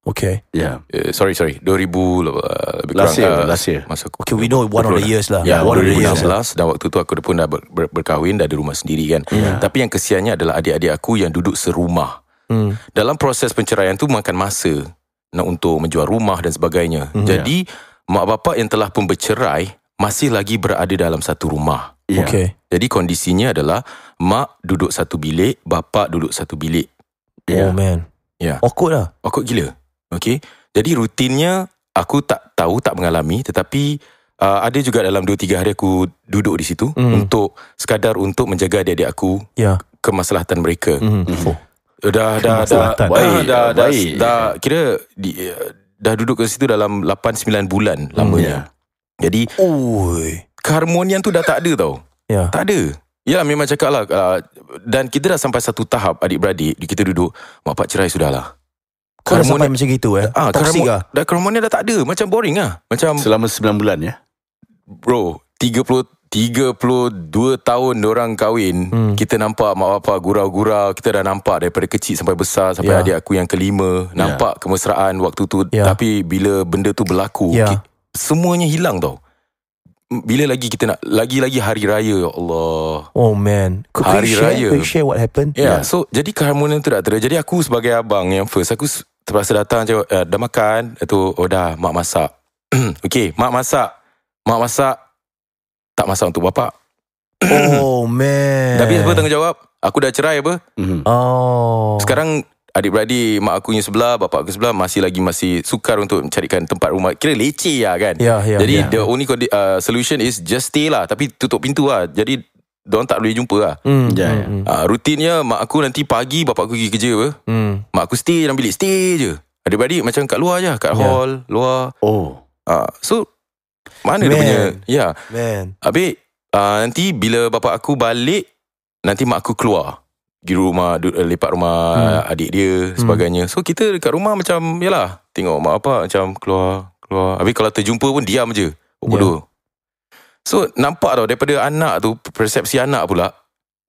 Okay. Yeah. Sorry 2000 lebih Last kurang year. masa aku, Okay, we know one of the years lah. Ya, one of the years. 2016. Dan waktu tu aku pun dah berkahwin, dah ada rumah sendiri kan. Tapi yang kesiannya adalah adik-adik aku yang duduk serumah. Dalam proses penceraian tu makan masa untuk menjual rumah dan sebagainya. Jadi mak bapak yang telah pun bercerai masih lagi berada dalam satu rumah. Yeah. Okay. Jadi kondisinya adalah mak duduk satu bilik, bapa duduk satu bilik. Oh man. Ya. Awkward lah. Awkward gila. Okay. Jadi rutinnya aku tak tahu, tak mengalami, tetapi ada juga dalam 2-3 hari aku duduk di situ untuk sekadar untuk menjaga adik-adik aku, kemaslahatan mereka. Dah kira dah duduk ke situ dalam 8-9 bulan lamanya. Jadi keharmonian tu dah tak ada tau. Tak ada. Ya, memang cakap lah. Dan kita dah sampai satu tahap adik-beradik, kita duduk, mak pak cerai sudahlah. Kau dah sampai macam gitu toxic lah. Dah keharmonian dah tak ada. Macam boring lah. Macam Selama 9 bulan ya. bro, 32 tahun diorang kahwin. Kita nampak mak bapak gurau-gurau. Kita dah nampak daripada kecil sampai besar, sampai adik aku yang kelima. Nampak kemesraan waktu tu. Tapi bila benda tu berlaku, semuanya hilang tau. Bila lagi kita nak, lagi-lagi hari raya, ya Allah. Oh man. Hari raya. Could you share what happened? So jadi keharmonian tu tak terjadi. Jadi aku sebagai abang yang first, aku terpaksa datang je, dah makan. Itu dah mak masak. Okay, mak masak. Tak masak untuk bapak. Oh man. Tapi apa tanggungjawab? Aku dah cerai apa? Sekarang adik-beradik, mak aku yang sebelah, bapak aku sebelah masih sukar untuk mencarikan tempat rumah. Kira leceh lah kan. Jadi the only solution is just stay lah. Tapi tutup pintu lah. Jadi diorang tak boleh jumpa lah. Rutinnya mak aku nanti pagi, bapak aku pergi kerja apa. Mak aku stay dalam bilik, stay je. Adik-beradik macam kat luar je, kat hall, luar. So mana dia punya Man. Habis nanti bila bapak aku balik, nanti mak aku keluar pergi rumah, lepak rumah adik dia, sebagainya. So kita dekat rumah macam, yalah, tengok mak bapak macam keluar. Habis kalau terjumpa pun diam je. Bodoh. So nampak tau, daripada anak tu, persepsi anak pula,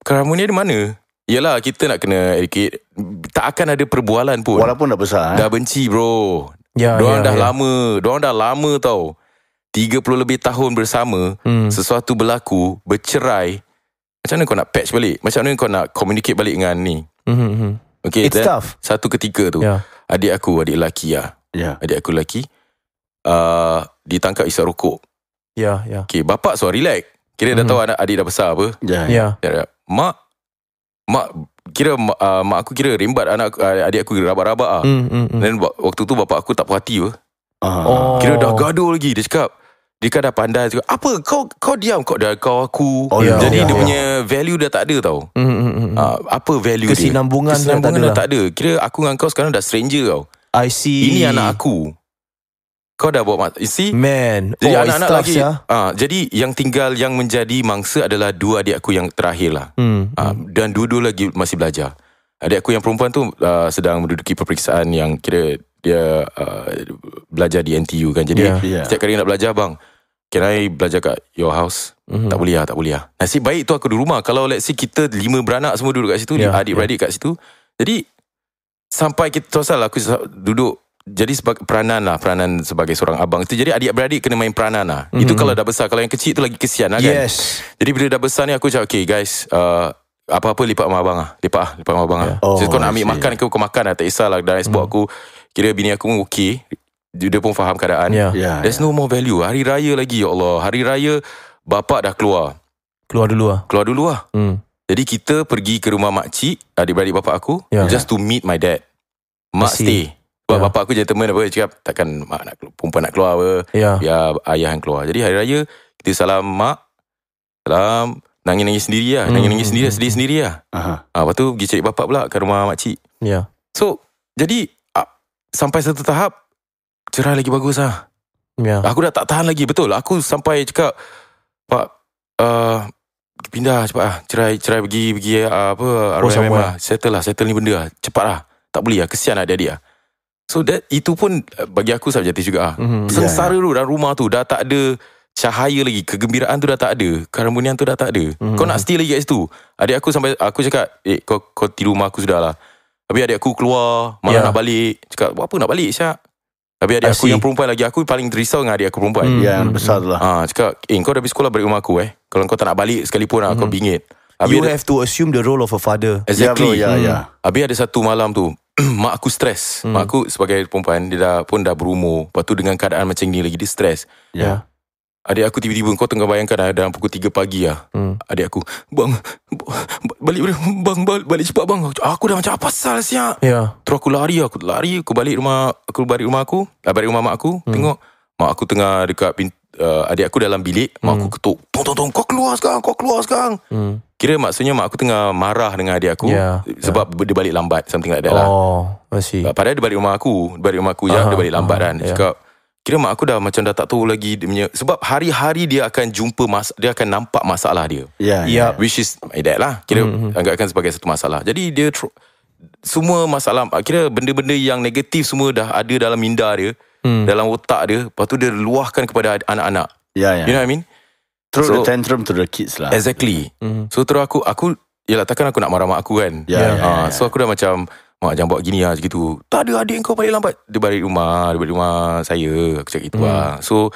keharmonian di mana? Yelah, kita nak kena educate. Tak akan ada perbualan pun. Walaupun dah besar Dah benci bro. Diorang dah lama. Diorang dah lama tau. 30 lebih tahun bersama. Sesuatu berlaku, bercerai. Macam mana kau nak patch balik? Macam mana kau nak communicate balik dengan ni? Okay, It's tough. Satu ketika tu, adik lelaki lah. Adik aku lelaki ditangkap isap rokok. Okay, bapak suruh relax. Kira dah tahu adik dah besar apa. Mak kira mak aku kira rimbat adik aku rabak-rabak lah. Dan waktu tu bapak aku tak puas hati apa. Kira dah gaduh lagi. Dia cakap, dia kan dah pandai cakap, apa kau diam, kau dah kau aku. Jadi dia punya value dah tak ada tau. Apa value Kesinambungan dah tak ada. Kira aku dengan kau sekarang dah stranger tau. I see. Ini anak aku. Kau dah bawa you see? Man. Jadi anak-anak lagi jadi yang tinggal, yang menjadi mangsa adalah dua adik aku yang terakhir lah. Dan dua-dua lagi masih belajar. Adik aku yang perempuan tu sedang menduduki peperiksaan yang kira dia belajar di NTU kan. Jadi setiap kali nak belajar, bang, can I belajar kat your house? Tak boleh lah. Nasib baik tu aku di rumah. Kalau let's say kita 5 beranak semua duduk kat situ, adik-beradik kat situ. Jadi sampai kita tosal aku duduk. Jadi peranan sebagai seorang abang itu. Jadi adik-beradik kena main peranan lah. Itu kalau dah besar. Kalau yang kecil tu lagi kesian lah kan. Jadi bila dah besar ni aku cakap, okay guys, apa-apa lipat sama abang lah. Lipat sama abang lah. So kau nak ambil makan ke, kau makan lah. Tak kisahlah. Dan export aku, kira bini aku pun okay. Dia pun faham keadaan. There's no more value. Hari raya lagi, ya Allah. Hari raya bapak dah keluar. Keluar dulu lah. Jadi kita pergi ke rumah makcik, adik-beradik bapak aku, just to meet my dad. Mak stay. Sebab bapak aku gentleman apa, cakap takkan mak nak perempuan nak keluar apa, biar ayah yang keluar. Jadi hari raya kita salam mak, salam, nangis-nangis sendiri lah. Nangis-nangis sendiri, sedih sendiri lah. Lepas tu pergi cari bapak pula ke rumah makcik. So jadi sampai satu tahap cerai lagi bagus lah. Aku dah tak tahan lagi. Betul, aku sampai cakap, Pak, pindah cepat lah. Cerai pergi apa, RMM lah. Settle ni benda lah. Cepat lah. Tak boleh lah, kesian adik-adik lah. So itu pun bagi aku subjektif juga. Sengsara tu dalam rumah tu dah tak ada cahaya lagi. Kegembiraan tu dah tak ada. Keharmonian tu dah tak ada. Kau nak stay lagi kat situ. Adik aku sampai aku cakap, kau tidur rumah aku sudah lah. Habis adik aku keluar, malah nak balik. Cakap, apa nak balik Syak? Habis adik aku yang perempuan lagi, aku paling risau dengan adik aku perempuan. Yang besar tu lah. Cakap, kau dah habis sekolah balik rumah aku Kalau kau tak nak balik sekalipun kau bingit. You have to assume the role of a father. Exactly. Habis ada satu malam tu, mak aku stres. Mak aku sebagai perempuan, dia dah berumur. Lepas tu dengan keadaan macam ni lagi, dia stres. Adik aku tiba-tiba, kau tengah bayangkan dalam pukul 3 pagi lah. Adik aku, bang, balik cepat bang. Aku dah macam apa pasal siap. Terus aku lari, aku balik rumah aku, balik rumah mak aku. Tengok mak aku tengah dekat adik aku dalam bilik. Mak aku ketuk, tong, kau keluar sekarang. Kira maksudnya mak aku tengah marah dengan adik aku sebab dia balik lambat, something like that lah. Padahal dia balik rumah aku je, dia balik lambat kan. Cakap, kira mak aku dah macam dah tak tahu lagi dia punya, sebab hari-hari dia akan jumpa dia akan nampak masalah dia. Which is my dad lah. Kira anggapkan sebagai satu masalah. Jadi dia semua masalah, kira benda-benda yang negatif semua dah ada dalam minda dia, dalam otak dia. Lepas tu dia luahkan kepada anak-anak. You know what I mean? Throw the tantrum to the kids lah. Exactly. So terus aku yalah, takkan aku nak marah mak aku kan. So aku dah macam, mak jangan buat gini lah gitu. Tak ada, adik kau balik lambat. Dia balik rumah saya. Aku cakap gitu lah. So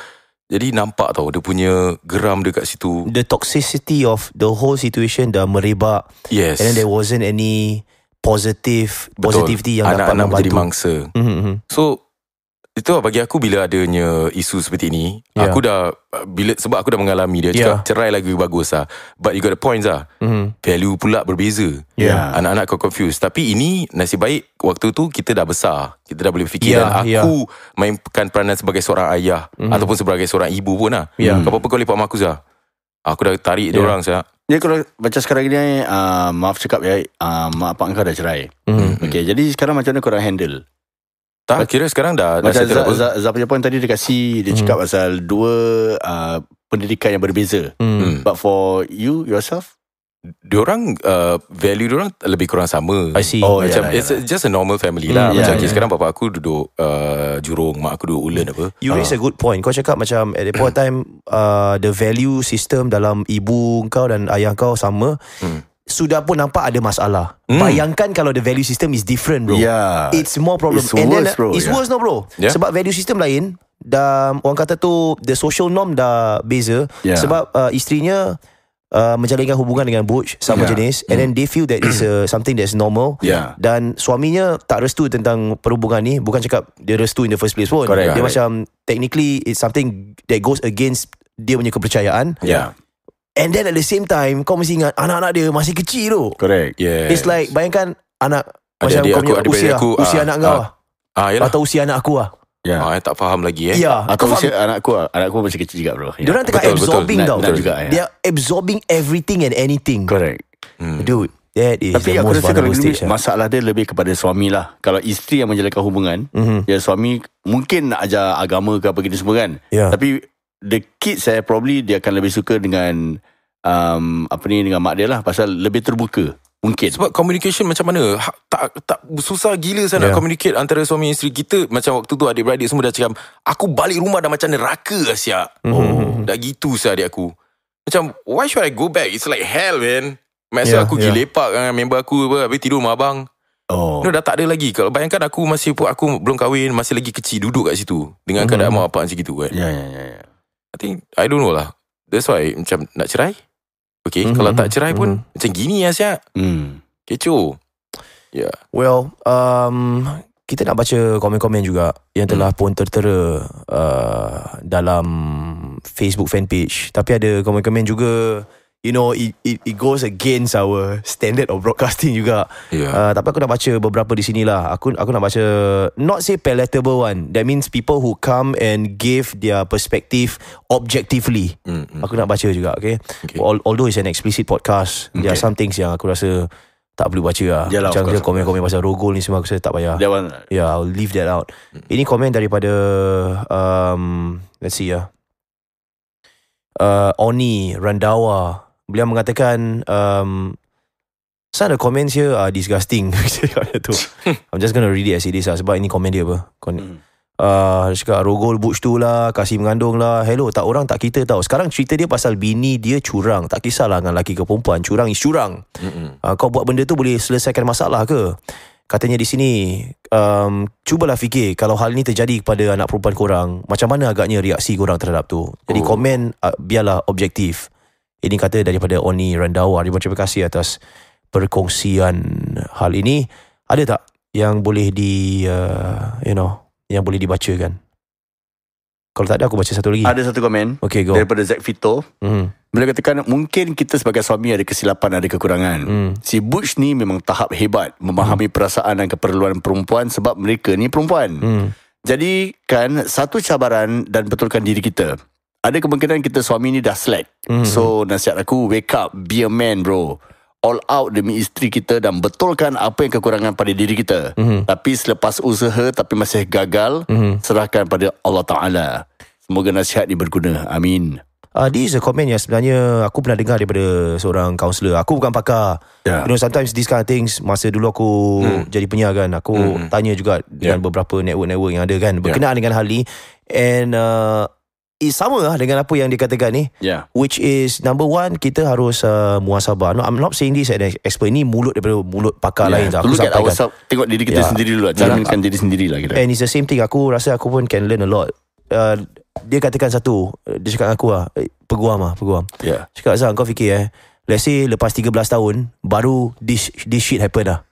jadi nampak tau dia punya geram dekat situ. The toxicity of the whole situation dah merebak. And then there wasn't any positivity yang dapat anak-anak membantu. menjadi mangsa. So itu lah bagi aku, bila adanya isu seperti ni, aku dah sebab aku dah mengalami dia. Cakap cerai lagi bagus lah. But you got the points lah. Value pula berbeza. Anak-anak kau confused. Tapi ini nasib baik waktu tu kita dah besar, kita dah boleh fikir. Dan aku mainkan peranan sebagai seorang ayah ataupun sebagai seorang ibu pun lah. Apa-apa kau lepak mak aku sah, aku dah tarik dia orang sah. Dia kalau macam sekarang ni, maaf cakap mak pak kau dah cerai. Okay, jadi sekarang macam mana korang handle? Tak, kira sekarang dah macam Zah punya point tadi dekat dia cakap pasal dua pendidikan yang berbeza. But for you yourself, diorang value diorang lebih kurang sama. I see. Macam it's just a normal family lah. Macam sekarang bapa aku duduk Jurong, mak aku duduk Ulen apa. You raise a good point. Kau cakap macam at the point time the value system dalam ibu kau dan ayah kau sama. sudah pun nampak ada masalah. Bayangkan kalau the value system is different, bro. It's more problem. It's worse, bro. It's worse, no, bro. Sebab value system lain, dah orang kata tu the social norm dah beza. Sebab isterinya menjalinkan hubungan dengan butch sama jenis, and then they feel that is something that's normal. Dan suaminya tak restu tentang perhubungan ni. Bukan cakap dia restu in the first place pun. Dia macam technically it's something that goes against dia punya kepercayaan. And then at the same time, kau mesti ingat anak-anak dia masih kecil tu. It's like, bayangkan anak macam kau punya usia anak kau atau usia anak aku lah. Tak faham lagi Atau usia anakku masih kecil juga, bro. Diorang tengah absorbing tau. They are absorbing everything and anything. Dude, that is tapi the aku most rasa kalau vulnerable stage. masalah dia lebih kepada suami lah. Kalau isteri yang menjalankan hubungan, suami mungkin nak ajar agama ke apa gitu semua kan. Tapi the kids probably dia akan lebih suka dengan dengan mak dia lah, pasal lebih terbuka. Mungkin sebab communication macam mana tak susah gila saya nak communicate antara suami dan isteri kita. Macam waktu tu adik-beradik semua dah cakap, aku balik rumah dah macam neraka Asia. Dah gitu saya adik aku. Macam, why should I go back? It's like hell, man. Maksud aku pergi lepak dengan member aku habis tidur rumah abang. Dah tak ada lagi. Kalau bayangkan aku belum kahwin, masih lagi kecil, duduk kat situ dengan keadaan mak bapak macam gitu kan. I think I don't know lah. That's why macam nak cerai. Okay, kalau tak cerai pun macam gini lah siap. Kecoh. Well, kita nak baca komen-komen juga yang telah pun tertera dalam Facebook fanpage. Tapi ada komen-komen juga, you know, it goes against our standard of broadcasting juga. Tapi aku nak baca beberapa di sini lah. Aku nak baca, not say palatable one. That means people who come and give their perspective objectively. Aku nak baca juga, okay? Although it's an explicit podcast, there are some things yang aku rasa tak perlu baca lah. Macam dia komen-komen pasal rogol ni semua, aku rasa tak payah. I'll leave that out. Ini komen daripada let's see Oni Randawa. Beliau mengatakan some of the comments here are disgusting. I'm just going to read it as it is lah, sebab ini komen dia apa. Dia cakap rogol butch tu lah, kasih mengandung lah. Hello, tak orang tak kita tahu. Sekarang cerita dia pasal bini dia curang. Tak kisahlah dengan lelaki ke perempuan, curang is curang. Kau buat benda tu boleh selesaikan masalah ke? Katanya di sini, cubalah fikir kalau hal ni terjadi kepada anak perempuan korang, macam mana agaknya reaksi korang terhadap tu. Jadi komen biarlah objektif. Ini kata daripada Oni Randawa. Terima kasih atas perkongsian hal ini. Ada tak yang boleh yang boleh dibacakan? Kalau tak ada, aku baca satu lagi. Ada satu komen daripada Zack Vito. Beliau katakan, mungkin kita sebagai suami ada kesilapan, ada kekurangan. Si Butch ni memang tahap hebat memahami perasaan dan keperluan perempuan, sebab mereka ni perempuan. Jadi kan satu cabaran dan betulkan diri kita. Ada kemungkinan kita suami ni dah slack. So nasihat aku, wake up, be a man, bro. All out demi isteri kita dan betulkan apa yang kekurangan pada diri kita. Tapi selepas usaha tapi masih gagal, serahkan pada Allah Ta'ala. Semoga nasihat ni berguna. Amin. This is a comment yang sebenarnya aku pernah dengar daripada seorang kaunselor. Aku bukan pakar. You know, sometimes these kind of things, masa dulu aku jadi penyiar kan, aku tanya juga dengan beberapa network-network yang ada kan, berkenaan dengan hal ni. And sama lah dengan apa yang dikatakan ni, which is number one, kita harus muhasabah. No, I'm not saying this as an expert. Ini mulut daripada mulut pakar lain. Aku sampaikan, tengok diri kita sendiri dulu lah. Cerminkan diri sendiri lah kita. And it's the same thing. Aku rasa aku pun can learn a lot. Dia katakan satu, dia cakap aku lah, peguam. Cakap, Azhar, kau fikir let's say lepas 13 tahun baru this shit happen lah.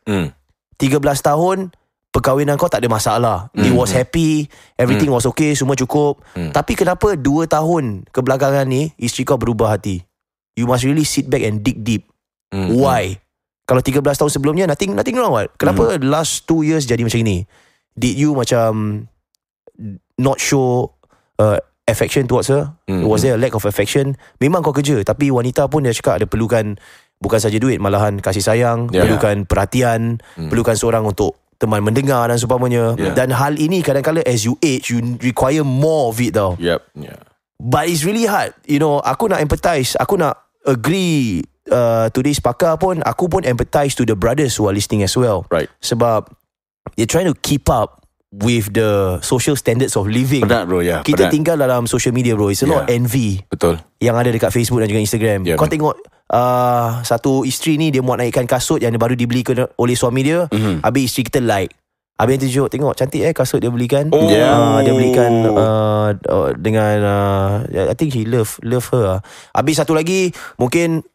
13 tahun perkahwinan kau tak ada masalah. It was happy, everything was okay, semua cukup. Tapi kenapa 2 tahun kebelakangan ni isteri kau berubah hati? You must really sit back and dig deep. Why? Kalau 13 tahun sebelumnya nothing wrong, what? Kenapa last 2 years jadi macam ni? Did you macam not show affection towards her? Was there a lack of affection? Memang kau kerja, tapi wanita pun dia cakap ada perlukan bukan saja duit, malahan kasih sayang, perlukan perhatian, perlukan seorang untuk teman mendengar dan seumpamanya. Dan hal ini kadang-kadang as you age, you require more of it tau. But it's really hard. You know, aku nak empathize, aku nak agree today's pakar pun, aku pun empathize to the brothers who are listening as well. Sebab they're trying to keep up with the social standards of living. Benar bro, kita tinggal dalam social media bro. It's a lot envy. Betul. Yang ada dekat Facebook dan juga Instagram. Kau tengok satu isteri ni dia muat naikkan kasut yang baru dibeli oleh suami dia. Habis isteri kita like. Habis dia tunjuk, tengok cantik kasut dia belikan. Dia belikan dengan I think he love her. Habis satu lagi mungkin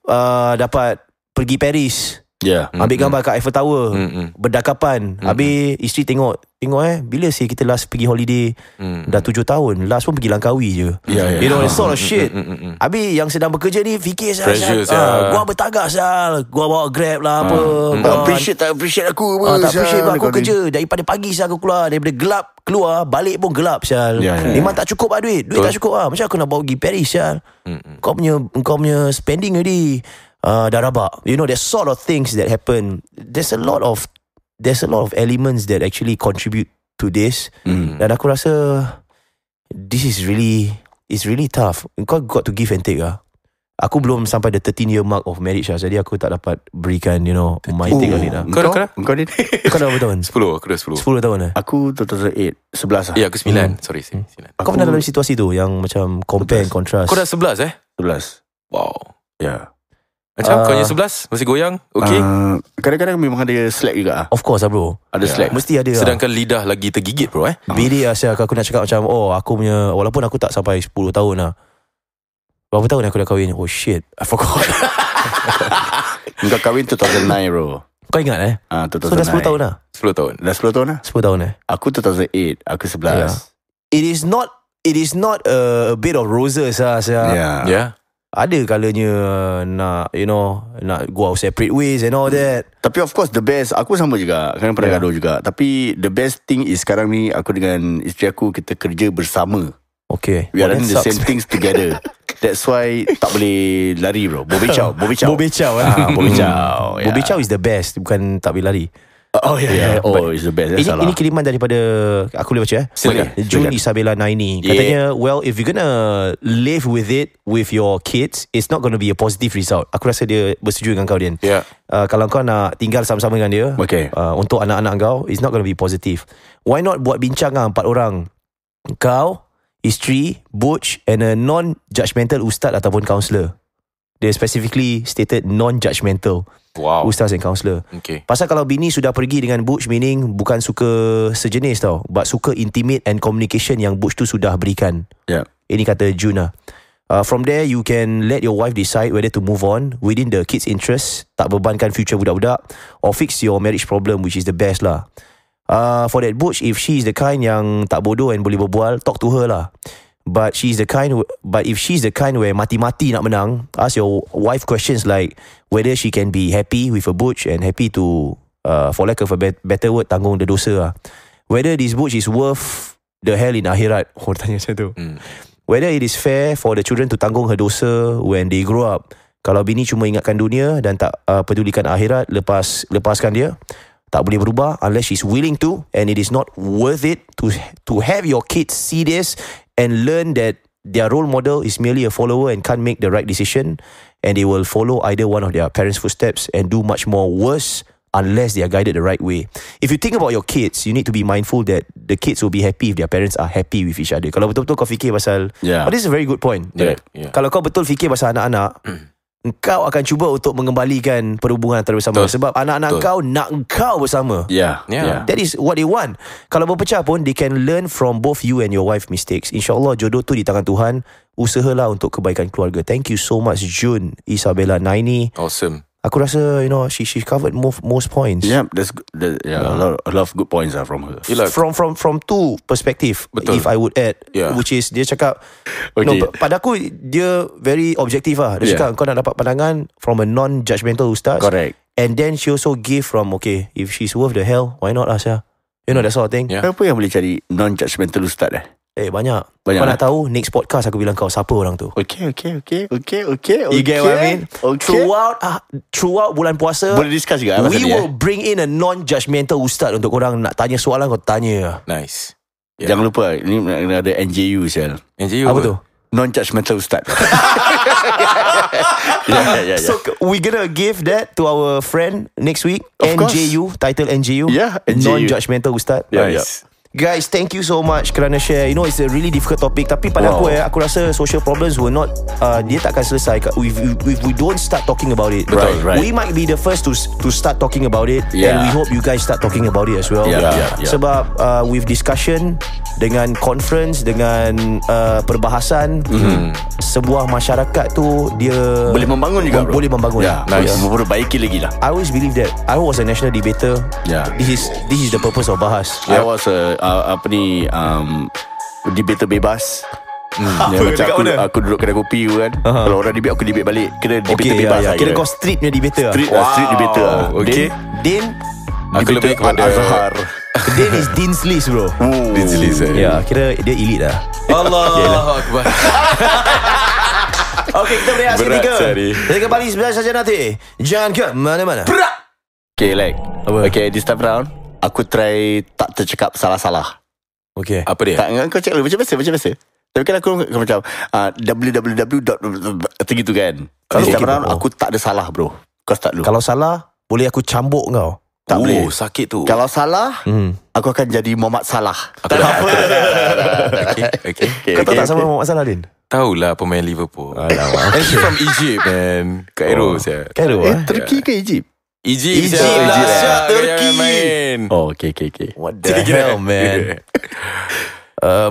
dapat pergi Paris. Ambil gambar kat Eiffel Tower. Berdakapan. Habis isteri tengok bila sih kita last pergi holiday. Dah 7 tahun. Last pun pergi Langkawi je. You know, that sort of shit. Habis yang sedang bekerja ni fikir gua bertagak gua bawa Grab lah apa. Tak appreciate aku apa. Tak appreciate aku kerja. Daripada pagi aku keluar. Daripada gelap keluar, balik pun gelap Memang tak cukup lah duit tak cukup lah. Macam aku nak bawa pergi Paris Kau punya spending already dah rabak. You know, there's sort of things that happen. There's a lot of elements that actually contribute to this. Dan aku rasa this is really tough. Kau got to give and take lah. Aku belum sampai the 13-year mark of marriage lah. Jadi aku tak dapat berikan my take on it lah. Kau ni Kau dah berapa tahun? 10. Aku dah 10 tahun lah. Aku 2008 11 lah. Ya, aku 9. Sorry 9. Kau pernah dalam situasi tu yang macam compare and contrast? Kau dah 11 11. Wow. Ya. Macam kau yang 11 masih goyang. Okay. Kadang-kadang memang ada slack juga. Of course lah bro. Ada slack. Mesti ada. Sedangkan lidah lagi tergigit bro. Bini asal aku nak cakap macam aku punya, walaupun aku tak sampai 10 tahun lah. Berapa tahun aku dah kahwin? Oh shit, I forgot. Kau kahwin 2009 bro. Kau ingat 2009. So dah 10 tahun lah. 10 tahun. Dah 10 tahun lah. 10 tahun Aku 2008. Aku 11. It is not a bit of roses lah. Yeah. Ada kalanya nak go out separate ways and all that. Tapi of course the best, aku sama juga, kan pernah gaduh juga. Tapi the best thing is sekarang ni aku dengan isteri aku kita kerja bersama. Okay. We are doing the same things together. That's why tak boleh lari bro. Bobicau. Bobicau is the best. Bukan tak boleh lari. It's the best. Ini kiriman daripada, aku boleh baca Silakan. June Isabella Naini. Katanya well, if you're gonna live with it with your kids, it's not gonna be a positive result. Aku rasa dia bersetuju dengan kau Dian. Kalau kau nak tinggal sama-sama dengan dia, untuk anak-anak kau, it's not gonna be positive. Why not buat bincang 4 orang, kau, isteri, Butch, and a non-judgmental ustaz ataupun counsellor. They specifically stated non-judgmental. Wow. Ustaz and counsellor. Okay. Pasal kalau bini sudah pergi dengan Butch, meaning bukan suka sejenis tau, but suka intimate and communication yang Butch tu sudah berikan. Ini kata June lah. From there you can let your wife decide whether to move on within the kids' interest, tak bebankan future budak-budak, or fix your marriage problem, which is the best lah. For that Butch, if she is the kind yang tak bodoh and boleh berbual, talk to her lah. But if she's the kind where mati-mati nak menang, ask your wife questions like whether she can be happy with a Butch and happy to, for lack of a better word, tanggung the dosa lah. Whether this Butch is worth the hell in akhirat. Tanya macam tu. Whether it is fair for the children to tanggung her dosa when they grow up. Kalau bini cuma ingatkan dunia dan tak pedulikan akhirat, lepaskan dia. Tak boleh berubah unless she's willing to, and it is not worth it to have your kids see this and learn that their role model is merely a follower and can't make the right decision, and they will follow either one of their parents' footsteps and do much more worse unless they are guided the right way. If you think about your kids, you need to be mindful that the kids will be happy if their parents are happy with each other. Kalau betul-betul kau fikir pasal this is a very good point. Kalau kau betul fikir pasal anak-anak, kau akan cuba untuk mengembalikan perhubungan antara bersama. Sebab anak-anak kau nak kau bersama. That is what they want. Kalau berpecah pun, they can learn from both you and your wife mistakes. InsyaAllah jodoh tu di tangan Tuhan. Usahalah untuk kebaikan keluarga. Thank you so much June Isabella Naini. Awesome. Aku rasa she covered most points. That's good. A lot of good points are from her. From two perspective. Betul. If I would add, which is dia cakap, pada aku dia very objective lah. Dia cakap kau nak dapat pandangan from a non-judgmental ustaz. Correct. And then she also give from if she's worth the hell, why not lah Syah? You know that sort of thing. Apa yang boleh cari non-judgmental ustaz banyak. Kau nak tahu, next podcast aku bilang kau siapa orang tu. Okay. You get what I mean? Throughout bulan puasa, boleh discuss juga. We will bring in a non-judgmental ustaz untuk korang nak tanya soalan, kau tanya. Nice. Jangan lupa, ni ada NJU Syal. NJU apa tu? Non-judgmental ustaz. So we gonna give that to our friend next week. Of NJU, title NJU. NJU. Non-judgmental ustaz. Nice. Guys, thank you so much kerana share. You know, it's a really difficult topic. Tapi pada aku rasa social problems will not dia takkan selesai if we don't start talking about it. Right. We might be the first to start talking about it, and we hope you guys start talking about it as well. Sebab with discussion, dengan conference, dengan perbahasan, sebuah masyarakat tu dia boleh membangun juga, bro. Boleh membangun. Nice. Memperbaiki lagi lah. I always believe that. I was a national debater. This is the purpose of Bahas. I was debater bebas. Macam aku duduk kedai kopi kan. Kalau orang debate, aku debate balik. Kira debater bebas lah. Kira kau street punya debater. Street debater. Din aku lebih kepada Azhar. Din is Dean's list, bro. Dean's list. Ya, kira dia elite lah. Allah Akbar. Okay, kita berehat seketika. Kita kembali sebentar saja nanti. Jangan ke mana-mana. Okay, okay, this time round aku try tak tercakap salah-salah. Okay. Apa dia? Tak, kau cakap macam biasa. Tapi kan aku macam www. Gitu kan. This time round aku tak ada salah, bro. Kau start dulu. Kalau salah, boleh aku cambuk kau? Tak boleh. Sakit tu. Kalau salah, aku akan jadi Muhammad Salah. Tak apa. Okay. Kau tahu tak sama Muhammad Salah, Din? Tahulah pemain Liverpool. And he's from Egypt, man. Cairo saya. Cairo, Turki ke Egypt? Egypt lah. Turki. Okay. What the hell, man?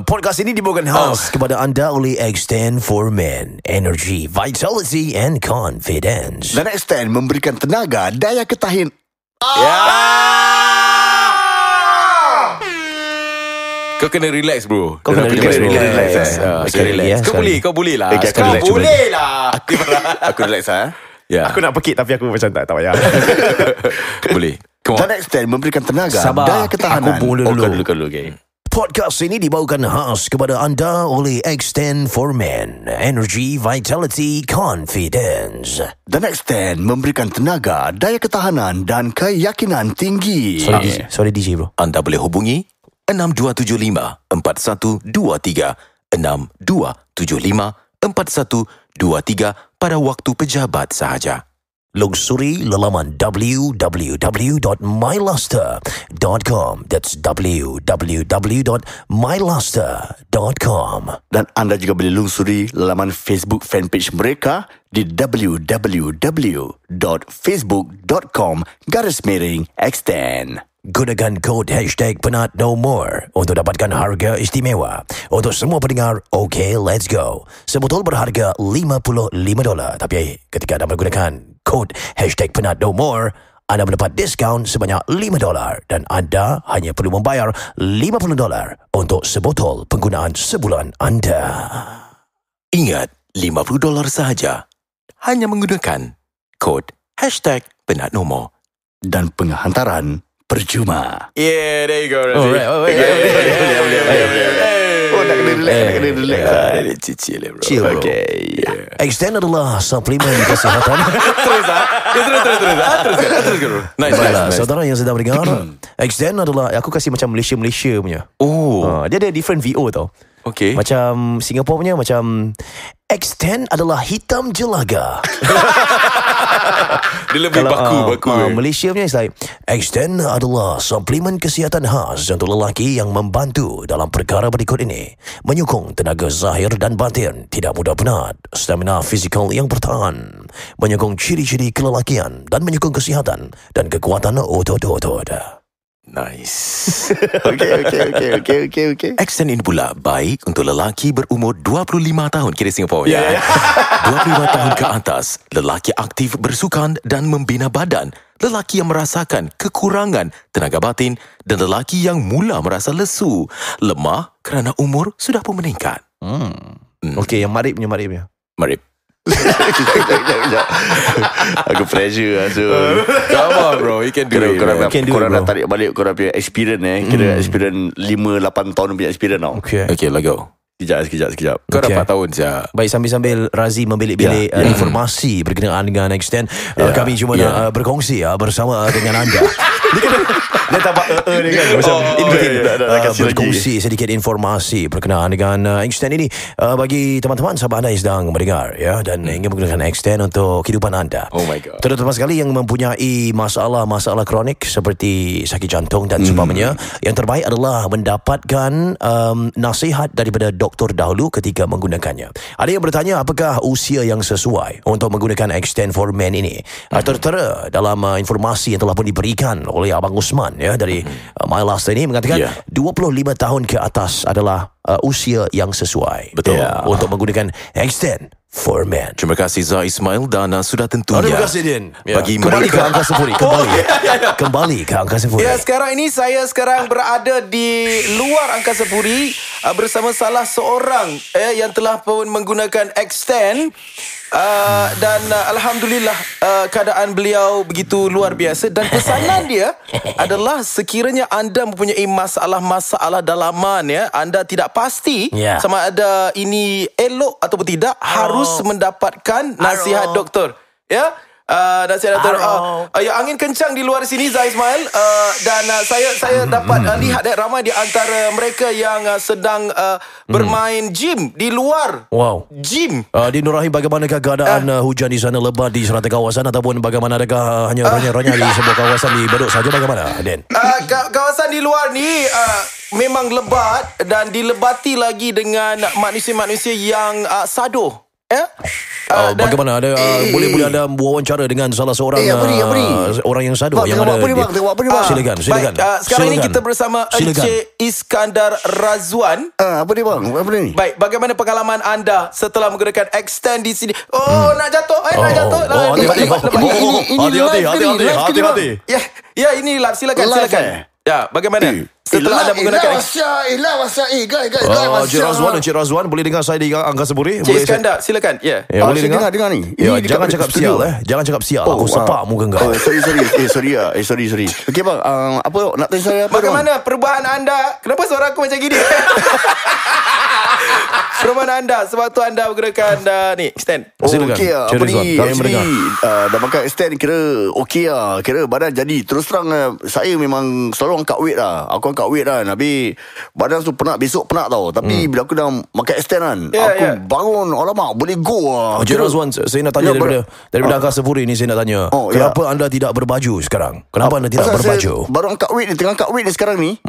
Podcast ini dibawakan khas kepada anda oleh Extend for Men, Energy, Vitality and Confidence. Dan Extend memberikan tenaga, daya ketahan. Kau kena relax, bro. Kau kena relax. Kau boleh lah. Aku relax lah. Aku nak pekik tapi aku macam tak payah. Boleh. Dan Extend memberikan tenaga, daya ketahanan. Aku mula dulu. Okay. Podcast ini dibawakan khas kepada anda oleh Extend for Men, Energy, Vitality, Confidence. Dan Extend memberikan tenaga, daya ketahanan dan keyakinan tinggi. Sorry DJ, bro. Anda boleh hubungi 6275-4123 6275-4123 pada waktu pejabat sahaja. Lungsuri laman www.myluster.com. That's www.myluster.com. Dan anda juga boleh lungsuri laman Facebook fanpage mereka di www.facebook.com/extend. Gunakan kod #PenatNoMore untuk dapatkan harga istimewa. Untuk semua pendengar, okay, let's go. Sebotol berharga $55. Tapi ketika anda menggunakan kod #PenatNoMore, anda mendapat diskaun sebanyak $5 dan anda hanya perlu membayar $50 untuk sebotol penggunaan sebulan anda. Ingat, $50 sahaja. Hanya menggunakan kod #PenatNoMore. Dan penghantaran percuma. Yeah, there you go. Alright. Nak kena relax. Chill, bro. Okay. Extend adalah suplemen kesihatan. Terus. Nice. Saudara yang sedang mendengar, Extend adalah, aku kasih macam Malaysia punya. Dia ada different VO tau. Okay. Macam Singapore punya macam Extend adalah hitam jelaga. Dia lebih baku. Malaysia punya is like Extend adalah suplemen kesihatan khas untuk lelaki yang membantu dalam perkara berikut ini: menyokong tenaga zahir dan batin, tidak mudah penat, stamina fizikal yang bertahan, menyokong ciri-ciri kelelakian dan menyokong kesihatan dan kekuatan otot-otot. Nice. Okay. Extend ini pula baik untuk lelaki berumur 25 tahun, kira Singapura ya. 25 tahun ke atas, lelaki aktif bersukan dan membina badan, lelaki yang merasakan kekurangan tenaga batin dan lelaki yang mula merasa lesu, lemah kerana umur sudah pun meningkat. Okay, yang marib punya. Marib. Aku pressure lah, so Come on, bro, you can do it. Korang dah tarik balik korang punya experience. Kira experience 5-8 tahun punya experience tau. Okay, let's go. Sekejap. Kau dah 4 tahun je. Baik, sambil-sambil Razi membilik-bilik informasi berkenaan dengan Extend, kami cuma nak berkongsi bersama dengan anda. Dia tampak dia kan macam berkongsi sedikit informasi berkenaan dengan Extend ini bagi teman-teman sahabat anda yang sedang mendengar dan ingin menggunakan Extend untuk kehidupan anda. Oh my God. Terutama sekali yang mempunyai masalah kronik seperti sakit jantung dan sebagainya, yang terbaik adalah mendapatkan nasihat daripada doktor dahulu ketika menggunakannya. Ada yang bertanya apakah usia yang sesuai untuk menggunakan Extend for Men ini. Tertera dalam informasi yang telah pun diberikan oleh Abang Usman dari MyLast ini mengatakan 25 tahun ke atas adalah usia yang sesuai. Betul. Untuk menggunakan Extend for Men. Terima kasih Zah Ismail dan sudah tentunya. Terima kasih Din. Bagi Kembali mereka ke angka 10. Kembali ke angka 10. Ya, sekarang ini saya berada di luar angkasa puri bersama salah seorang yang telah pun menggunakan Extend. Dan Alhamdulillah keadaan beliau begitu luar biasa. Dan pesanan dia adalah sekiranya anda mempunyai masalah dalaman, anda tidak pasti sama ada ini elok ataupun tidak, harus mendapatkan nasihat doktor. Nasihat doktor. Angin kencang di luar sini, Zah Ismail, dan saya dapat lihat ramai di antara mereka yang sedang bermain gym di luar. Wow. Gym. Di Nur Rahim, bagaimanakah keadaan hujan di sana, lebat di serata kawasan, ataupun bagaimana, adakah hanya ronyah-ronyah di sebuah kawasan di Bedok saja, bagaimana, Den? Kawasan di luar ni memang lebat dan dilebati lagi dengan manusia-manusia yang sadoh. Bagaimana ada boleh ada wawancara dengan salah seorang orang yang sado yang ada. Silakan. Sekarang ini kita bersama Encik Iskandar Razwan. Apa dia bang? Apa ni? Baik, bagaimana pengalaman anda setelah menggunakan Extend di sini? Nak jatuh. Hati-hati. Ya, ini live. Silakan. Ya, bagaimana? Setelah anda menggunakan Encik Razwan, boleh dengar saya di angka 10? Encik Iskandar, silakan. Boleh dengar ni. Jangan cakap sial. Jangan cakap sial. Aku sepak muka kau. Sorry. Okey bang, apa nak tanya saya apa? Bagaimana perubahan anda? Kenapa suara aku macam gini? Perubahan anda sebab tu anda menggunakan ni Extend. Okey apa ni? Dah pakai Extend kira okey lah. Kira badan jadi. Terus terang saya memang selalu angkat weight lah. Aku angkat weight kan. Habis badan tu besok penat tau. Tapi bila aku dah pakai Extend kan, aku bangun, alamak, boleh go lah. Encik Razwan, saya nak tanya daripada angka 10 ni, saya nak tanya, kenapa anda tidak berbaju sekarang? Kenapa anda tidak berbaju? Baru angkat weight ni, tengah angkat weight ni sekarang ni.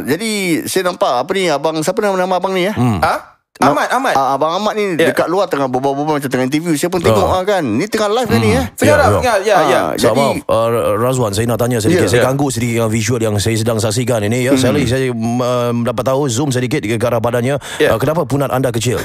Jadi saya nampak apa ni, abang, siapa nama abang ni Ahmad. Abang Ahmad ni dekat luar tengah berbual-bual macam tengah interview. Saya pun tengok kan. Ni tengah live kan ni sekarang. Jadi Razwan, saya nak tanya sedikit. Saya ganggu sedikit dengan visual yang saya sedang saksikan ini. Saya dapat tahu, zoom sedikit ke arah badannya. Kenapa punat anda kecil?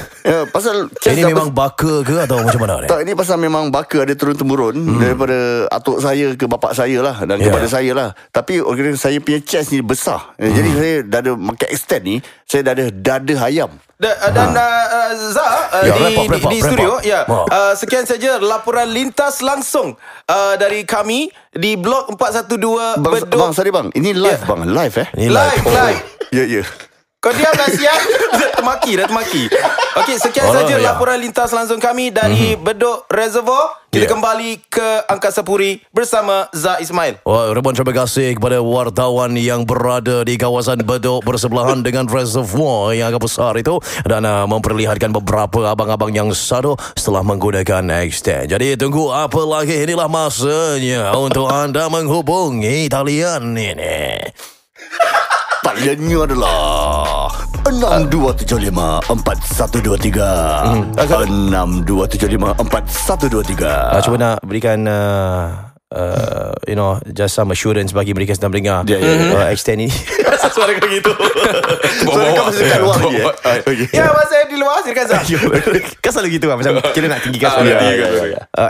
Pasal ini memang baka ke atau macam mana? Tak, ini pasal memang baka ada turun-temurun daripada atuk saya ke bapak saya lah, dan kepada saya lah. Tapi saya punya chest ni besar. Jadi saya dah ada pakai Extend ni, saya dah ada dada ayam. Dan Zah di studio. Sekian saja laporan lintas langsung dari kami di Blok 412 Bedok. Bang, sorry bang, ini live bang. Live Live. Ya. Kau diam dah siap. Dah termaki. Okey, sekian saja laporan lintas langsung kami dari Bedok Reservoir. Kita kembali ke Angkasa Puri bersama Zah Ismail. Ribuan terima kasih kepada wartawan yang berada di kawasan Bedok bersebelahan dengan reservoir yang agak besar itu, dan memperlihatkan beberapa abang-abang yang sado setelah menggunakan Extend. Jadi tunggu apa lagi, inilah masanya untuk anda menghubungi talian ini. Taliannya adalah 62754123. 62754123. Cuba nak berikan just some assurance bagi mereka sedang mendengar Extend ini. Suara kau gitu. Suara kau masih dekat luar lagi Ya, masa di luar silakan Zah. Kan selalu gitu lah, macam kita nak tinggikan suara.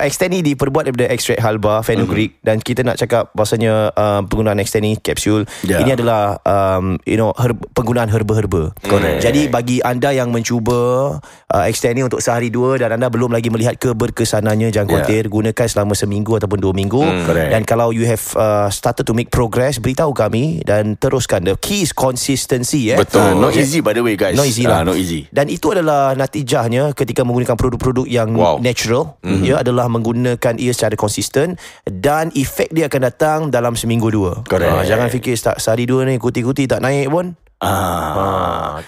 Extend ni diperbuat daripada ekstrak halba, fenugreek, dan kita nak cakap bahasanya penggunaan Extend ni kapsul ini adalah penggunaan herba-herba. Jadi bagi anda yang mencuba Extend ni untuk sehari dua dan anda belum lagi melihat keberkesanannya, jangan khawatir, gunakan selama seminggu ataupun 2 minggu. Dan kalau you have started to make progress, beritahu kami dan teruskan. The key is consistency. Betul. Not easy by the way guys. Not easy lah. Not easy. Dan itu adalah natijahnya ketika menggunakan produk-produk yang natural. Adalah menggunakan ia secara konsisten, dan efek dia akan datang dalam seminggu 2. Jangan fikir sehari 2 ni kuti-kuti tak naik pun.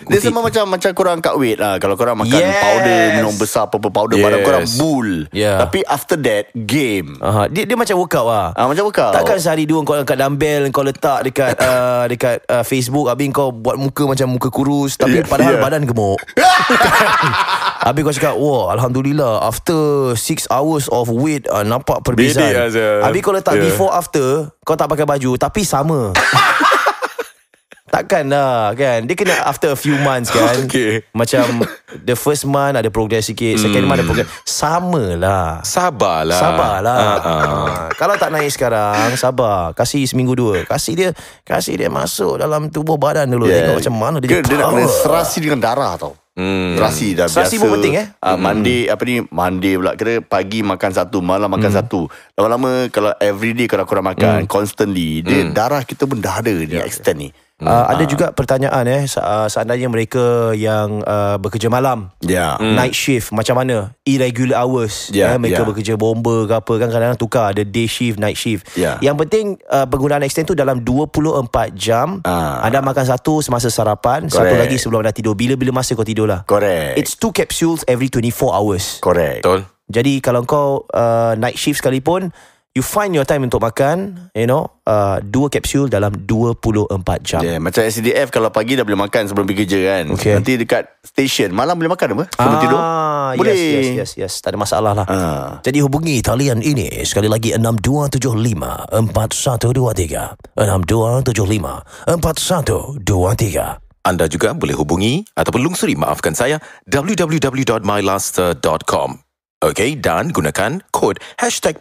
Dia sama macam korang cut weight lah. Kalau korang makan powder, minum besar apa powder, badan korang bull. Tapi after that game. Dia macam workout lah. Macam workout. Takkan sehari 2 kau angkat dumbbell, kau letak dekat dekat Facebook, habis kau buat muka macam muka kurus, tapi padahal badan gemuk. Habis kau cakap, wah, Alhamdulillah, after 6 hours of weight, nampak perbezaan. Habis kau letak before after, kau tak pakai baju, tapi sama. Takkan lah kan. Dia kena after a few months kan. Macam the first month ada progress sikit, second month ada progress. Sama lah. Sabarlah. Kalau tak naik sekarang, sabar. Kasih seminggu 2. Kasih dia masuk dalam tubuh badan dulu. Tengok macam mana dia nak kena serasi dengan darah tau. Serasi dah biasa. Serasi pun penting Monday pula. Kira pagi makan satu, malam makan satu. Lama-lama kalau everyday kalau korang makan constantly, dia darah kita pun dah ada ni extend ni. Ada juga pertanyaan seandainya mereka yang bekerja malam, night shift, macam mana irregular hours, mereka bekerja bomba ke apa kan, kadang-kadang tukar, ada day shift, night shift. Yang penting penggunaan extend tu dalam 24 jam. Anda makan satu semasa sarapan, satu lagi sebelum anda tidur. Bila-bila masa kau tidur lah. Correct. It's 2 capsules every 24 hours. Correct. Betul. Jadi kalau kau night shift sekalipun, you find your time untuk makan, 2 kapsul dalam 24 jam. Macam SDF kalau pagi dah boleh makan sebelum pergi kerja kan. Nanti dekat station malam boleh makan apa? Sebelum tidur? Boleh. Yes. Tak ada masalah lah. Jadi hubungi talian ini sekali lagi, 6275-4123. 6275-4123. Anda juga boleh hubungi ataupun lungsuri, maafkan saya, www.mylaster.com. Okey, dan gunakan kod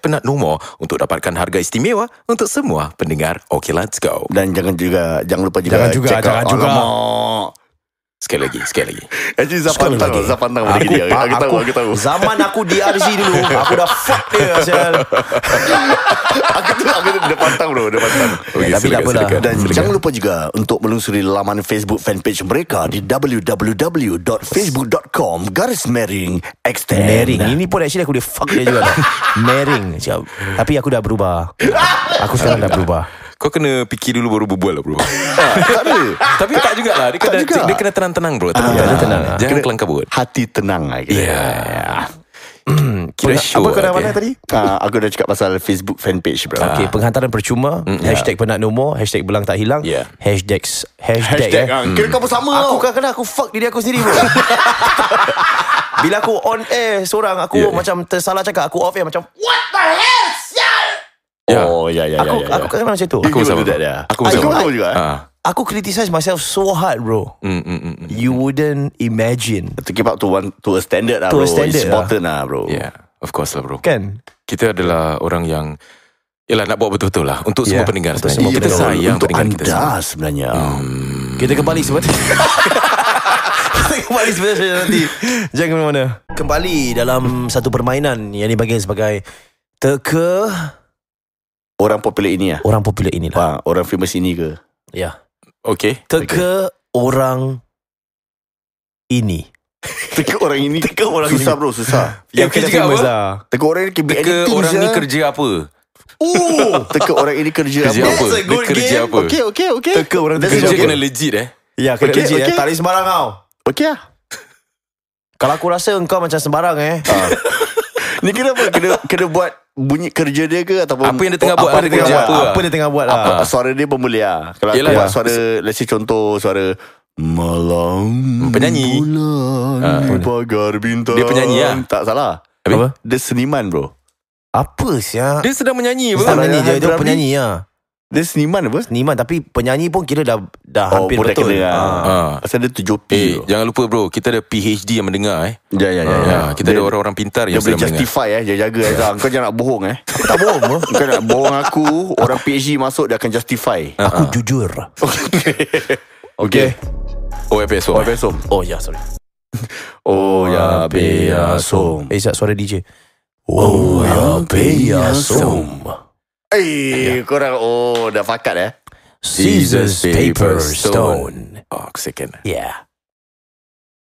#penatnomor untuk dapatkan harga istimewa untuk semua pendengar OK Let's Go. Dan jangan lupa juga check out. Sekali lagi. Actually Zafan tahu dia. Aku tahu. Zaman aku di RZ dulu, aku dah fuck dia asal. Aku dah pantang bro, Okay, tapi tak apalah. Dan jangan lupa juga untuk melusuri laman Facebook fanpage mereka di www.facebook.com/Mering-Extend. Mering. Ini pun actually aku dia fuck dia juga. Mering. Tapi aku dah berubah. Aku sekarang dah berubah. Kau kena fikir dulu baru berbual lah bro. Tak ada. Tapi tak jugalah. Dia kena tenang-tenang bro. Dia tenang. Jangan kelang kabut. Hati tenang lah. Kira show. Apa kau dah mana tadi? Aku dah cakap pasal Facebook fanpage bro. Okay, penghantaran percuma, #penatnomor, #belang tak hilang, hashtag kira kau pun sama. Aku kadang-kadang aku fuck diri aku sendiri bro. Bila aku on air seorang, aku macam tersalah cakap, aku off air macam what the hell sial. Oh ya. Aku kadang-kadang macam tu. Aku sama juga. Aku criticize myself so hard bro. You wouldn't imagine. To keep up to a standard lah bro. It's important lah bro. Of course lah bro. Kan? Kita adalah orang yang nak buat betul-betul lah untuk semua pendengar sebenarnya. Semua kita sayang untuk pendengar kita anda sebenarnya. Kita kembali sebenarnya nanti. Jangan ke mana. Kembali dalam satu permainan yang dipanggil sebagai teka orang popular ini lah. Orang popular inilah. Orang famous ini ke? Ya. Okay. Teka orang ini. Teka orang ini. Susah bro, susah. Yang kena famous lah. Teka orang ini Teka orang ni kerja apa? Teka orang ini kerja apa? Dia kerja apa? Okay. Teka orang Kerja kerja apa? kena legit Ya, kena legit okay. Tak boleh sembarang kau. Okay lah. Kalau aku rasa engkau macam sembarang Ni kena apa? Kena buat bunyi kerja dia ke ataupun apa yang dia tengah buat? Apa dia tengah buat lah. Suara dia pun boleh lah. Kalau aku buat suara, let's say contoh suara malam penyanyi bulan pagar bintang. Dia penyanyi lah. Tak salah. Apa? Dia seniman bro. Apa siap? Dia sedang menyanyi Dia apa? dia penyanyi lah. Dia seniman apa? Seniman, tapi penyanyi pun kira dah hampir pun dah betul. kena lah. Pasal dia 7P bro. Jangan lupa bro, kita ada PhD yang mendengar Ya. Kita ada orang-orang pintar yang dia boleh sedang mendengar. justify jaga Aizah. Kau jangan nak bohong Aku tak bohong bro. Kau nak bohong aku. Orang PhD masuk dia akan justify. Aku jujur. Okay. OFSO. Oh ya, sorry. Oh ya beasom. Suara DJ. Oh ya beasom. Korang dah fakat Scissors, paper, stone. Aku second. Yeah.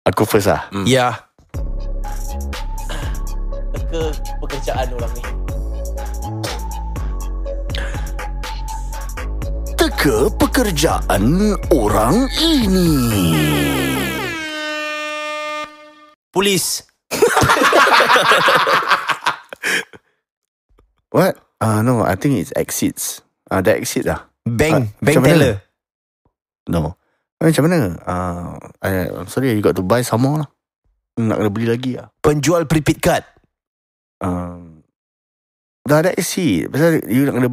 Aku first lah. Ya. Teka pekerjaan orang ni. Teka pekerjaan orang ini. Polis. What? No, I think it's exits. The exit lah. Bank macam teller. No. Macam mana? I'm sorry, you got to buy some more lah. Nak kena beli lagi lah. Penjual prepaid card. Dah ada exit. Pasal you nak kena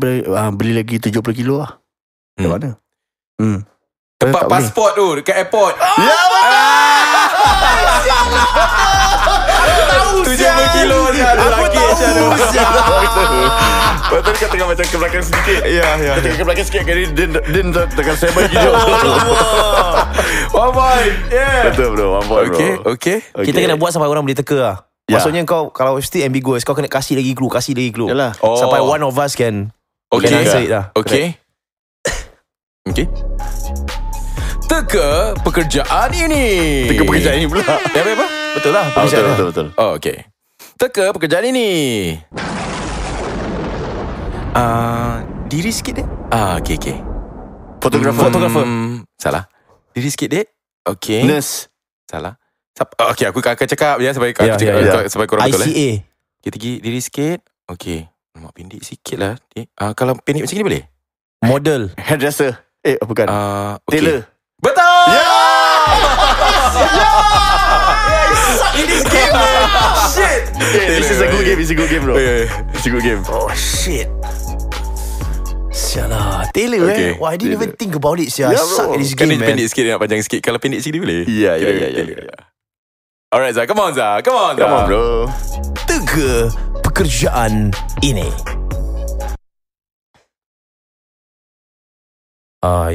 beli lagi 70 kilo lah. Macam mana? Tempat pasport tu dekat airport. Ya, Tahu 70 kilo dia ada lagi macam tu. Betul kau tengah macam ke belakang sedikit. Ya. Tengah ke belakang sikit kali Din tengah saya bagi dia. 1 point. Yeah. Betul bro, 1 point bro. Okay. Kita kena buat sampai orang boleh teka lah. Ya. Maksudnya kau kalau still ambiguous, kau kena kasih lagi clue. Yalah. Sampai one of us can answer it lah. Okay. Teka pekerjaan ini. Teka pekerjaan ini pula. Apa? Betul lah pekerjaan. Betul. Oh, okay. Teka pekerjaan ini. Diri sikit dek. Okay. Fotografer. Salah. Diri sikit dek. Okay. Nurse. Salah. Okay, aku akan cakap ya sampai sampai korang betul ICA. Kita pergi diri sikit. Okay. Mak pendek sikit lah. Kalau pendek macam ni boleh? Model. Hairdresser. Bukan. Okay. Tailor. Betul! In this game, Shit. This is a good game bro. It's a good game. Oh shit. Sialah, Taylor Wah, I didn't even think about it. I suck at this game, man. Pendek sikit nak panjang sikit. Kalau pendek sikit boleh? Ya. Alright, Zah. Come on, bro. Teka pekerjaan ini.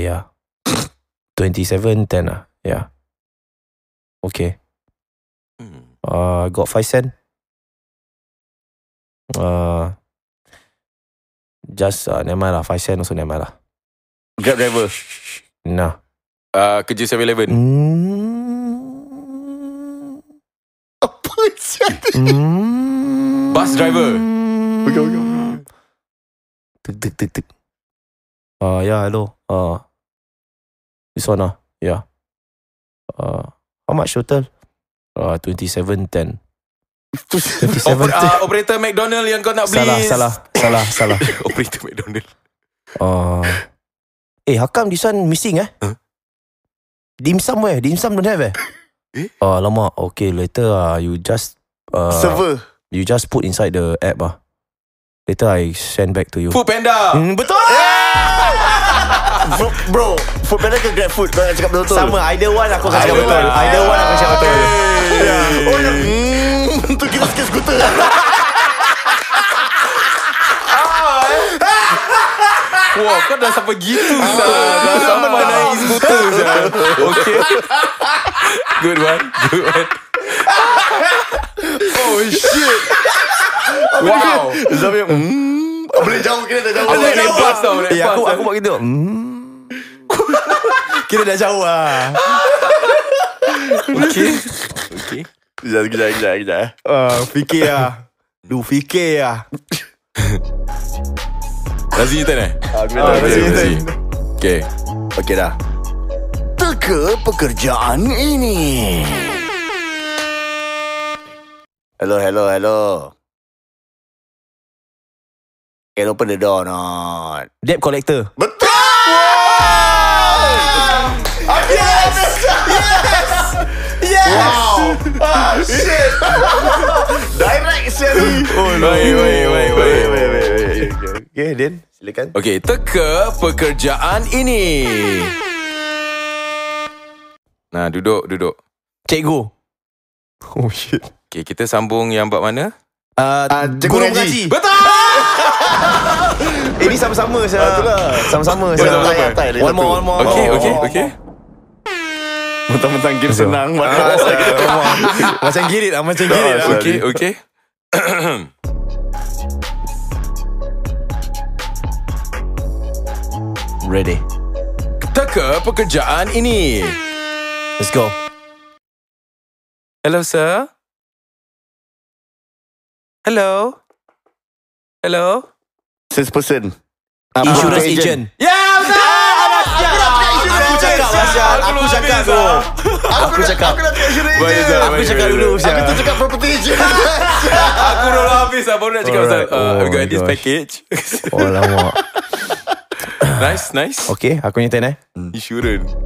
Ya. 2710 lah. Yeah. Okay. Got 5 cent. Just never mind lah. 5 cent also never mind lah. Grab driver. Nah. Kerja 7-Eleven. Apa siap? Bus driver. Okay. Tuk. Yeah, hello. This one lah. Yeah. How much total? 2710. 2710. Operator McDonald yang kau nak beli. Salah. Operator McDonald. How come this one missing Dim sum where? Dim sum don't have Alamak. Okay, later you just server. You just put inside the app Later I send back to you. Food Panda. Betul. Bro, Food Panda ke Grab Food? Kau nak cakap betul. Sama, either one aku akan cakap betul. Untuk kita sikit skuter. Wah, kau dah sampai gitu. Dah sampai naik skuter. Okay. Good one. Oh shit. Wow. Zamir boleh jauh, kita dah jauh. Naik bus tau. Aku buat gitu. Kita dah jauh lah. Okay. Sekejap. Fikir lah. Fikir lah. Razi Newton Razi. Okay dah. Teka pekerjaan ini. Hello. Can open the door not? Debt collector. Betul! Yes! Wow! Shit! Direct sekali. Wait. Okay, Din, silakan. Okay, teka pekerjaan ini. Nah, duduk. Cikgu. Oh shit. Okay, kita sambung yang bab mana? Guru mengaji. Betul! Ini sama-sama Sama-sama. One more. Okay. Mentang-mentang game senang. Macam girit lah. Okay. Ready. Teka pekerjaan ini. Let's go. Hello, sir. Hello. Hello. Salesperson. Insurance agent. Ya, betul. Aku cakap Syah. Aku cakap tu. Aku cakap. Aku cakap dulu Syah. Aku tu cakap property agent. Aku dah habis lah. Baru nak cakap pasal we got this package. Oh lama. Nice. Okay, aku nyetain Insurance.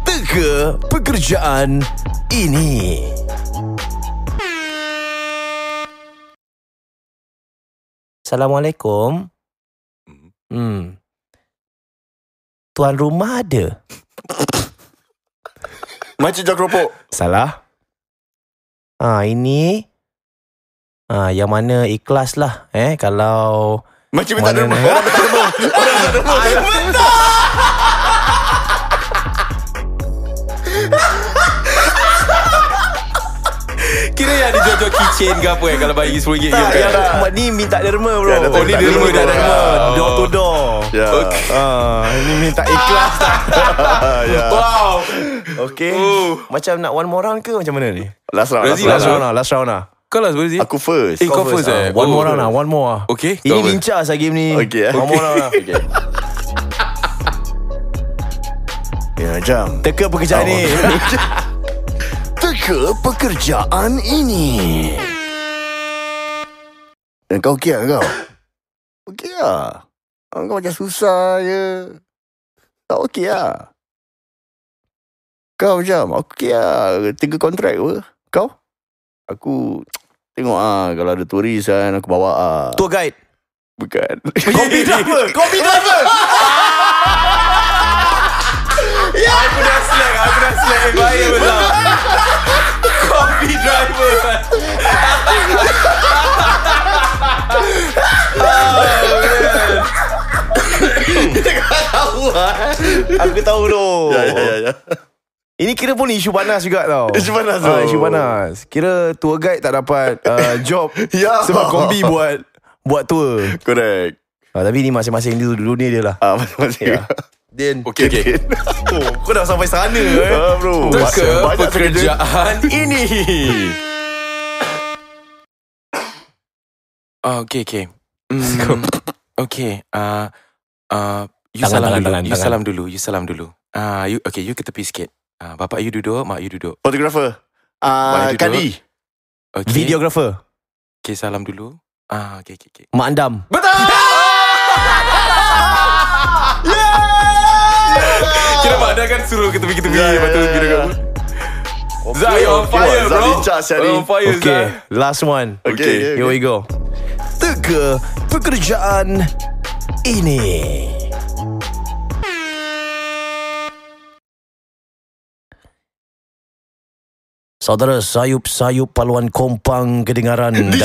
Teka pekerjaan ini. Assalamualaikum. Tuan rumah ada? Macam jual keropok. Salah. Ini yang mana ikhlas lah. Kalau Macam minta derma. Orang minta derma. Betul. Kira yang ada jual-jual keychain ke apa kalau bagi RM10 tak, ni minta derma bro. Ya, ni derma dah derma. Door to door. Ya. Ni minta ikhlas tak? Ya. Wow. Okay. Macam nak one more round ke macam mana ni? Last round. Razi, Last Last round. round lah. Last round lah. Kau lah sebelum Aku first. kau first One more round lah. One more lah. Okay. Ini lincah saya game ni. Okay. One more round lah. Okay. Ya, jam. Teka pekerjaan ni. Teka pekerjaan ini. Dan kau okey tak kau? Okey lah. Kau macam susah je. Tak okey lah. Kau macam okey lah. 3 kontrak apa? Kau? Aku tengok kalau ada turis kan aku bawa Tour guide. Bukan. Kopi driver. Kopi driver. Aku dah slack. Bahaya betul. Coffee driver. Aku tahu tu. Ya. Ini kira pun isu panas juga tau. Isu panas Isu panas. Kira tour guide tak dapat job Ya. sebab kombi buat tour. Correct. Tapi ni masing-masing dunia dia lah. Masing-masing. Din. Okay. Kau dah sampai sana Bro. Teka Banyak pekerjaan ini. Okay. Okay. You salam dulu. You ke tepi sikit. Bapak you duduk, mak you duduk. Fotografer. Why duduk? Kadi. Okay. Videographer. Okay, salam dulu. Okay. Mak andam. Betul! Kira mak dia kan suruh ke tepi-tepi. Lepas tu kira kamu. Zah, you on fire, bro. On fire, Okay, Zah. last one. Okay. Here we go. Teka pekerjaan ini. Saudara sayup-sayup paluan kompang kedengaran dan Apa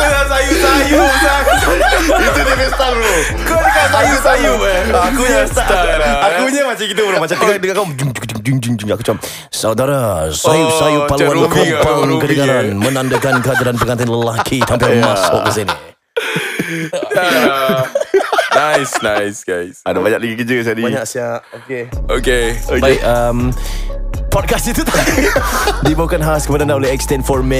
dah sayup-sayup, Zah? Itu dia style bro. Kau dekat sayup-sayup Aku punya style. Aku punya macam gitu bro. Macam dengar kau Aku macam saudara sayup-sayup paluan macam roaming kompang roaming, kedengaran menandakan kehadiran pengantin lelaki tampil masuk ke sini. Nice guys. Ada banyak lagi kerja tadi. Banyak siap. Okay. Baik, podcast itu dibawakan khas kepada anda oleh Extend for Men.